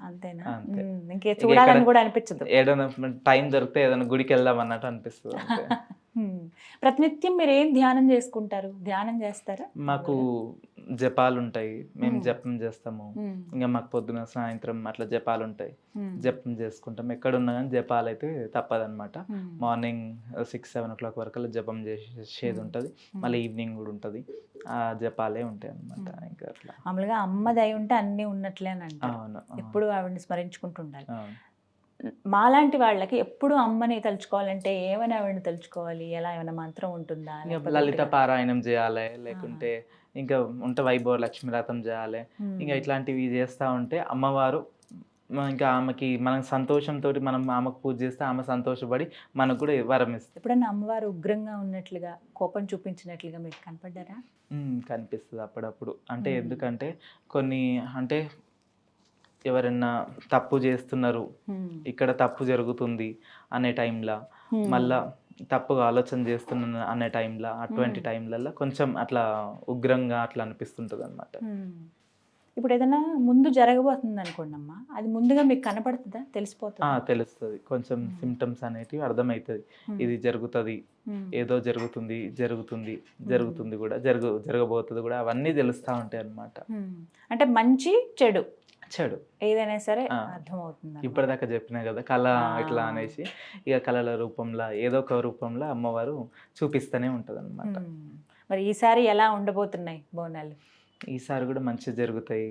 అంతేనా? అంతే. ఇంకే చూడాలని కూడా అనిపించదు. ఏదైనా టైం దొరికితే ఏదైనా గుడికి వెళ్దాం అన్నట్టు అనిపిస్తుంది అంతే. ప్రతినిత్యం మీరు ఏం ధ్యానం చేసుకుంటారు? ధ్యానం చేస్తారా? మాకు జపాలు ఉంటాయి, మేము జపం చేస్తాము. ఇంకా మాకు పొద్దున సాయంత్రం అట్లా జపాలు ఉంటాయి, జపం చేసుకుంటాం. ఎక్కడున్నా కానీ జపాలు అయితే తప్పదన్నమాట. మార్నింగ్ 6-7 o'clock వరకు జపం చేసేది ఉంటుంది, మళ్ళీ ఈవినింగ్ కూడా ఉంటుంది. ఆ జపాలే ఉంటాయి అన్నమాట. ఇంకా అట్లా మామూలుగా అమ్మ దయ ఉంటే అన్నీ ఉన్నట్లే అని అంటారు. అవును, ఎప్పుడు ఆవిడని స్మరించుకుంటూ ఉండాలి. అవును. మాలాంటి వాళ్ళకి ఎప్పుడు అమ్మని తలుచుకోవాలంటే ఏమైనా ఆవిడని తలుచుకోవాలి? ఎలా ఏమైనా మంత్రం ఉంటుందా? ఇంకా లలిత పారాయణం చేయాలి, లేకుంటే ఇంకా ఉంటే వైభవ లక్ష్మీ రథం చేయాలి. ఇంకా ఇట్లాంటివి చేస్తూ ఉంటే అమ్మవారు ఇంకా ఆమెకి మనం సంతోషంతో మనం ఆమెకు పూజ చేస్తే ఆమె సంతోషపడి మనకు కూడా వరం ఇస్తుంది. ఎప్పుడన్నా అమ్మవారు ఉగ్రంగా ఉన్నట్లుగా, కోపం చూపించినట్లుగా మీకు కనపడ్డారా? కనిపిస్తుంది అప్పుడప్పుడు. అంటే ఎందుకంటే కొన్ని అంటే ఎవరైనా తప్పు చేస్తున్నారు, ఇక్కడ తప్పు జరుగుతుంది అనే టైంలో, మళ్ళా తప్పుగా ఆలోచన చేస్తున్నా అనే టైంలో, అటువంటి టైంలలో కొంచెం అట్లా ఉగ్రంగా అట్లా అనిపిస్తుంటుంది అనమాట. ఇప్పుడు ఏదైనా ముందు జరగబోతుంది అనుకోండి అమ్మా, అది ముందుగా మీకు కనపడుతుందా? తెలిసిపోతుందా? తెలుస్తుంది. కొంచెం సిమ్టమ్స్ అనేటివి అర్థమవుతుంది. ఇది జరుగుతుంది, ఏదో జరుగుతుంది కూడా జరగబోతుంది కూడా, అవన్నీ తెలుస్తూ ఉంటాయి అన్నమాట. అంటే మంచి చెడు ఏదైనా సరే ఆ. అర్థమవుతుంది. ఇప్పటిదాకా చెప్పినా కదా కళ ఇట్లా అనేసి, ఇక కళల రూపంలో ఏదో ఒక రూపంలో అమ్మవారు చూపిస్తూనే ఉంటది అనమాట. మరి ఈసారి ఎలా ఉండబోతున్నాయి బోనాలు? ఈసారి కూడా మంచి జరుగుతాయి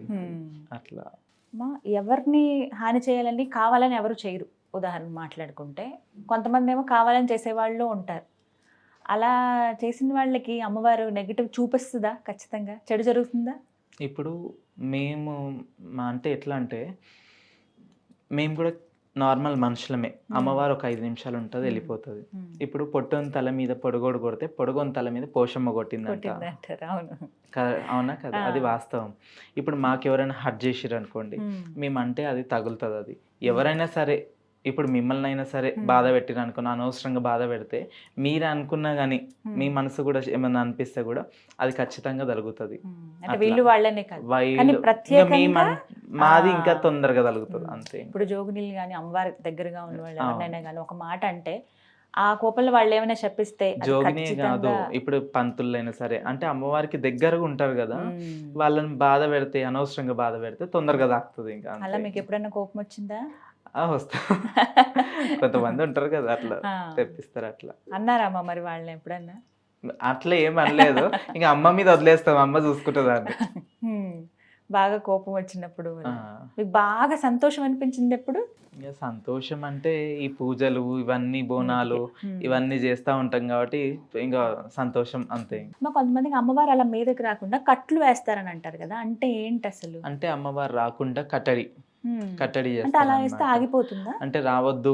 అట్లా. అమ్మా, ఎవరిని హాని చేయాలని కావాలని ఎవరు చేయరు. ఉదాహరణ మాట్లాడుకుంటే కొంతమంది ఏమో కావాలని చేసేవాళ్ళు ఉంటారు. అలా చేసిన వాళ్ళకి అమ్మవారు నెగిటివ్ చూపిస్తుందా? ఖచ్చితంగా చెడు జరుగుతుందా? ఇప్పుడు మేము అంటే ఎట్లా అంటే మేము కూడా నార్మల్ మనుషులమే. అమ్మవారు ఒక 5 నిమిషాలు ఉంటుంది, వెళ్ళిపోతుంది. ఇప్పుడు పొట్టొని తల మీద పొడగోడు కొడితే పొడగొని తల మీద పోషమ్మ కొట్టిందంట. అవునా కదా? అది వాస్తవం. ఇప్పుడు మాకెవరైనా హర్ట్ చేసిర్రు అనుకోండి, మేమంటే అది తగులుతుంది. అది ఎవరైనా సరే, ఇప్పుడు మిమ్మల్ని అయినా సరే బాధ పెట్టిరు అనుకున్నా, అనవసరంగా బాధ పెడితే మీరు అనుకున్నా కానీ మీ మనసు కూడా ఏమన్నా అనిపిస్తే కూడా అది ఖచ్చితంగా జరుగుతుంది. మాది ఇంకా తొందరగా జరుగుతుంది అంతే. ఇప్పుడు జోగినీళ్ళు కానీ అమ్మవారి దగ్గరగా ఉన్న వాళ్ళు ఎవరైనా కానీ ఒక మాట అంటే ఆ కోపంలో వాళ్ళు ఏమైనా చెప్పిస్తే, జోగిని కాదు ఇప్పుడు పంతులైనా సరే, అంటే అమ్మవారికి దగ్గరగా ఉంటారు కదా, వాళ్ళని బాధ పెడితే, అనవసరంగా బాధ పెడితే తొందరగా తాకుతుంది. ఇంకా అలా మీకు ఎప్పుడైనా కోపం వచ్చిందా? వస్తా. కొంతమంది ఉంటారు కదా అట్లా తెప్పిస్తారు. అట్లా అన్నారమ్మా మరి వాళ్ళని ఎప్పుడన్నా? అట్లా ఏం అనలేదు, ఇంకా అమ్మ మీద వదిలేస్తాం, అమ్మ చూసుకుంటుంది అని. బాగా కోపం వచ్చినప్పుడు మీకు బాగా సంతోషం అనిపించింది ఎప్పుడు? ఇంకా సంతోషం అంటే ఈ పూజలు ఇవన్నీ, బోనాలు ఇవన్నీ చేస్తూ ఉంటాం కాబట్టి ఇంకా సంతోషం అంతే. కొంతమందికి అమ్మవారు అలా మీదకి రాకుండా కట్లు వేస్తారని అంటారు కదా, అంటే ఏంటి అసలు? అంటే అమ్మవారు రాకుండా కట్టడి అంటే అలా వేస్తే ఆగిపోతుందా? అంటే రావద్దు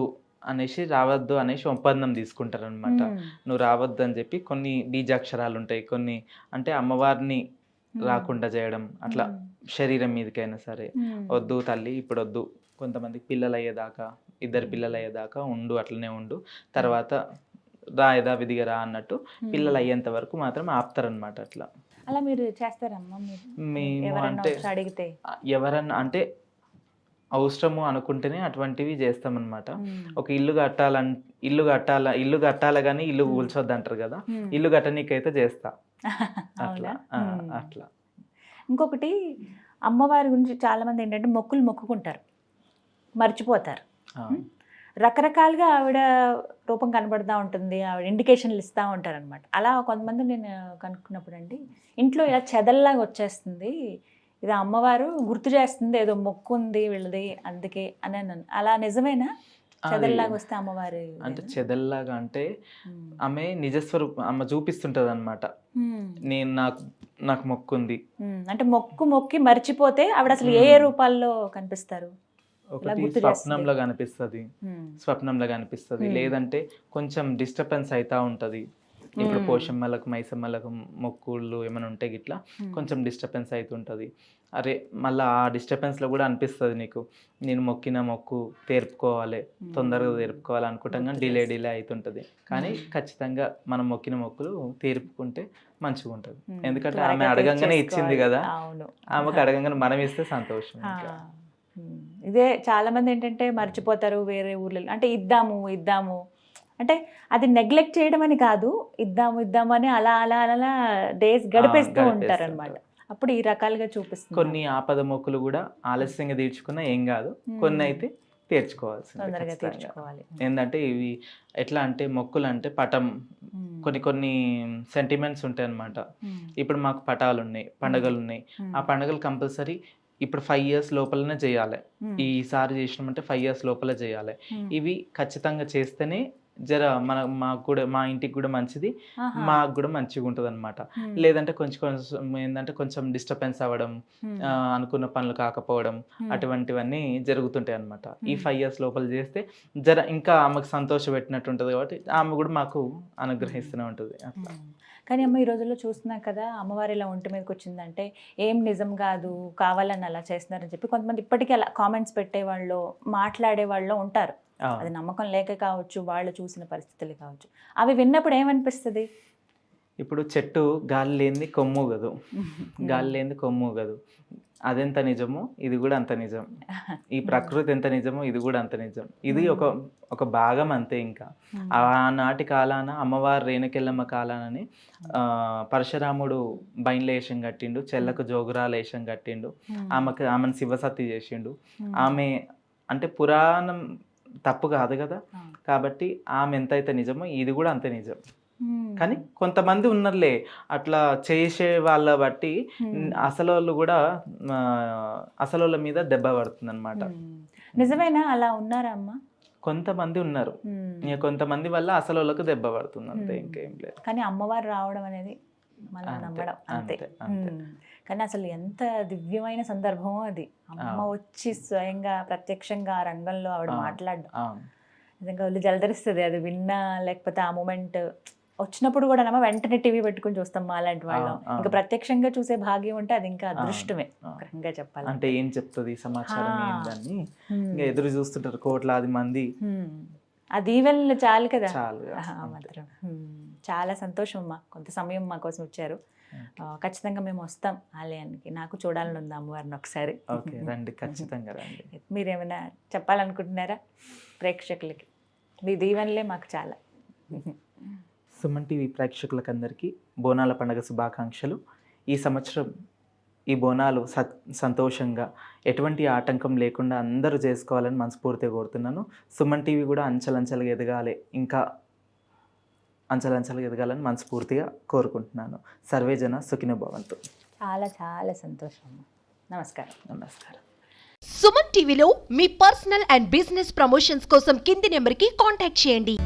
అనేసి ఒప్పందం తీసుకుంటారు అనమాట. నువ్వు రావద్దు అని చెప్పి కొన్ని బీజాక్షరాలు ఉంటాయి, కొన్ని అంటే అమ్మవారిని రాకుండా చేయడం అట్లా. శరీరం మీదకైనా సరే, వద్దు తల్లి ఇప్పుడు వద్దు, కొంతమందికి పిల్లలు అయ్యేదాకా, 2 పిల్లలు అయ్యేదాకా ఉండు, అట్లనే ఉండు, తర్వాత రా యథావిధిగా రా అన్నట్టు పిల్లలు అయ్యేంత వరకు మాత్రం ఆపుతారనమాట. అట్లా అలా మీరు చేస్తారమ్మా? మేము అంటే అడిగితే ఎవరన్నా అంటే అవసరము అనుకుంటేనే అటువంటివి చేస్తామన్నమాట. ఒక ఇల్లు కట్టాల కానీ ఇల్లు కూల్చొద్దు అంటారు కదా, ఇల్లు కట్టనీకైతే చేస్తా అట్లా. అట్లా ఇంకొకటి అమ్మవారి గురించి చాలా మంది ఏంటంటే మొక్కులు మొక్కుకుంటారు, మర్చిపోతారు. రకరకాలుగా ఆవిడ రూపం కనబడుతూ ఉంటుంది, ఆవిడ ఇండికేషన్లు ఇస్తూ ఉంటారు అనమాట. అలా కొంతమంది నేను కనుక్కున్నప్పుడు అండి, ఇంట్లో ఇలా చెదల్లాగా వచ్చేస్తుంది, ఇది అమ్మవారు గుర్తు చేస్తుంది, ఏదో మొక్కు ఉంది వీళ్ళది అందుకే అని అన్నాను. అలా నిజమేనా? చెదల్లాగా వస్తే అమ్మవారు అంటే చెదల్లాగా అంటే ఆమె నిజస్వరూపం ఆమె చూపిస్తుంటది అనమాట. నేను నాకు మొక్కు ఉంది అంటే మొక్కి మర్చిపోతే ఆవిడ అసలు ఏ రూపాల్లో కనిపిస్తారు? ఒకటి స్వప్నంలో కనిపిస్తుంది, లేదంటే కొంచెం డిస్టర్బెన్స్ అవుతా ఉంటది. ఇప్పుడు పోషమ్మలకు మైసమ్మలకు మొక్కుళ్ళు ఏమైనా ఉంటే గిట్లా కొంచెం డిస్టర్బెన్స్ అవుతుంటుంది. అరే మళ్ళీ ఆ డిస్టర్బెన్స్లో కూడా అనిపిస్తుంది నీకు, నేను మొక్కిన మొక్కు తీర్పుకోవాలి, తొందరగా తీర్పుకోవాలి అనుకుంటాం కానీ డిలే అవుతుంటుంది. కానీ ఖచ్చితంగా మనం మొక్కిన మొక్కులు తీర్పుకుంటే మంచిగా ఉంటుంది. ఎందుకంటే ఆమె అడగంగానే ఇచ్చింది కదా, ఆమెకు అడగంగానే మనం ఇస్తే సంతోషం. ఇదే చాలా మంది ఏంటంటే మర్చిపోతారు వేరే ఊర్లలో, అంటే ఇద్దాము అంటే అది నెగ్లెక్ట్ చేయడం అని కాదు, ఇద్దాము అని అలా అలా అలా డేస్ గడిపేస్తూ ఉంటారు అనమాట. అప్పుడు ఈ రకాలుగా చూపిస్తుంది. కొన్ని ఆపద మొక్కులు కూడా ఆలస్యంగా తీర్చుకున్నా ఏం కాదు, కొన్ని అయితే తొందరగా తీర్చుకోవాలి. ఏంటంటే ఇవి ఎట్లా అంటే మొక్కులు అంటే పటం కొన్ని సెంటిమెంట్స్ ఉంటాయి అన్నమాట. ఇప్పుడు మాకు పటాలు ఉన్నాయి, పండుగలు ఉన్నాయి, ఆ పండుగలు కంపల్సరీ ఇప్పుడు 5 years లోపలనే చేయాలి. ఈసారి చేసినామంటే 5 years లోపల చేయాలి. ఇవి ఖచ్చితంగా చేస్తేనే మాకు కూడా, మా ఇంటికి కూడా మంచిది, మాకు కూడా మంచిగా ఉంటుంది అనమాట. లేదంటే కొంచెం ఏంటంటే కొంచెం డిస్టర్బెన్స్ అవ్వడం, అనుకున్న పనులు కాకపోవడం, అటువంటివన్నీ జరుగుతుంటాయి అనమాట. ఈ 5 years లోపల చేస్తే ఇంకా ఆమెకు సంతోష పెట్టినట్టు ఉంటుంది కాబట్టి ఆమె కూడా మాకు అనుగ్రహిస్తూనే ఉంటుంది అట్లా. కానీ అమ్మ ఈ రోజుల్లో చూస్తున్నాం కదా, అమ్మవారి ఇలా ఒంటి మీదకి వచ్చిందంటే ఏం నిజం కాదు, కావాలని అలా చేస్తున్నారని చెప్పి కొంతమంది ఇప్పటికీ అలా కామెంట్స్ పెట్టేవాళ్ళు, మాట్లాడే వాళ్ళు ఉంటారు. అది నమ్మకం లేక కావచ్చు, వాళ్ళు చూసిన పరిస్థితులు కావచ్చు. అవి విన్నప్పుడు ఏమనిపిస్తుంది? ఇప్పుడు చెట్టు గాలి లేనిది కొమ్ము కదు, గాలి లేనిది కొమ్ము కదు. అదెంత నిజమో ఇది కూడా అంత నిజం. ఈ ప్రకృతి ఎంత నిజమో ఇది కూడా అంత నిజం. ఇది ఒక భాగం అంతే. ఇంకా ఆనాటి కాలాన అమ్మవారు రేణుకెళ్ళమ్మ కాలానని పరశురాముడు బైన్లేషం కట్టిండు, చెల్లకు జోగురాలేషం కట్టిండు, ఆమెను శివసత్తి చేసిండు. ఆమె అంటే పురాణం తప్పు కాదు కదా, కాబట్టి ఆమె ఎంతైతే నిజమో ఇది కూడా అంతే నిజం. కానీ కొంతమంది ఉన్నారులే అట్లా చేసే వాళ్ళ బట్టి అసలు మీద దెబ్బ పడుతుంది అనమాట. నిజమేనా? అలా ఉన్నారా అమ్మ? కొంతమంది ఉన్నారు, కొంతమంది వల్ల అసలు దెబ్బ పడుతుంది అంతే, ఇంకేం లేదు. కానీ అమ్మవారు రావడం అనేది మళ్ళీ నమ్మడం అంతే. కానీ అసలు ఎంత దివ్యమైన సందర్భమో అది, అమ్మ వచ్చి స్వయంగా ప్రత్యక్షంగా ఆ రంగంలో ఆవిడ మాట్లాడడం నిజంగా ఒళ్ళు జలధరిస్తుంది. అది విన్నా, లేకపోతే ఆ మూమెంట్ వచ్చినప్పుడు కూడా వెంటనే టీవీ పెట్టుకుని చూస్తాం మా లాంటి వాళ్ళం. ఇంకా ప్రత్యక్షంగా చూసే భాగ్యం ఉంటే అది ఇంకా అదృష్టమే ఒకరంగా చెప్పాలి. అంటే ఏం చెప్తుంది సమాచారం ఏంటని ఇంకా ఎదురు చూస్తుంటారు కోట్లాది మంది. ఆ దీవెనలు చాలు కదా. మాత్రం చాలా సంతోషం అమ్మా, కొంత సమయం మా కోసం వచ్చారు. ఖచ్చితంగా మేము వస్తాం ఆలయానికి, నాకు చూడాలని ఉంది అమ్మవారిని ఒకసారి. రండి, ఖచ్చితంగా రండి. మీరేమైనా చెప్పాలనుకుంటున్నారా ప్రేక్షకులకి? మీ దీవెనలే మాకు చాలా. సుమన్ టీవీ ప్రేక్షకులకు అందరికీ బోనాల పండుగ శుభాకాంక్షలు. ఈ సంవత్సరం ఈ బోనాలు సంతోషంగా ఎటువంటి ఆటంకం లేకుండా అందరూ చేసుకోవాలని మనస్ఫూర్తిగా కోరుతున్నాను. సుమన్ టీవీ కూడా అంచెలంచెలుగా ఎదగాలి, ఇంకా అంచెలంచెలుగా ఎదగాలని మనస్ఫూర్తిగా కోరుకుంటున్నాను. సర్వేజన సుఖినో భవంతు. చాలా చాలా సంతోషం. నమస్కారం. నమస్కారం. సుమన్ టీవీలో మీ పర్సనల్ అండ్ బిజినెస్ ప్రమోషన్స్ కోసం కింది నెంబర్కి కాంటాక్ట్ చేయండి.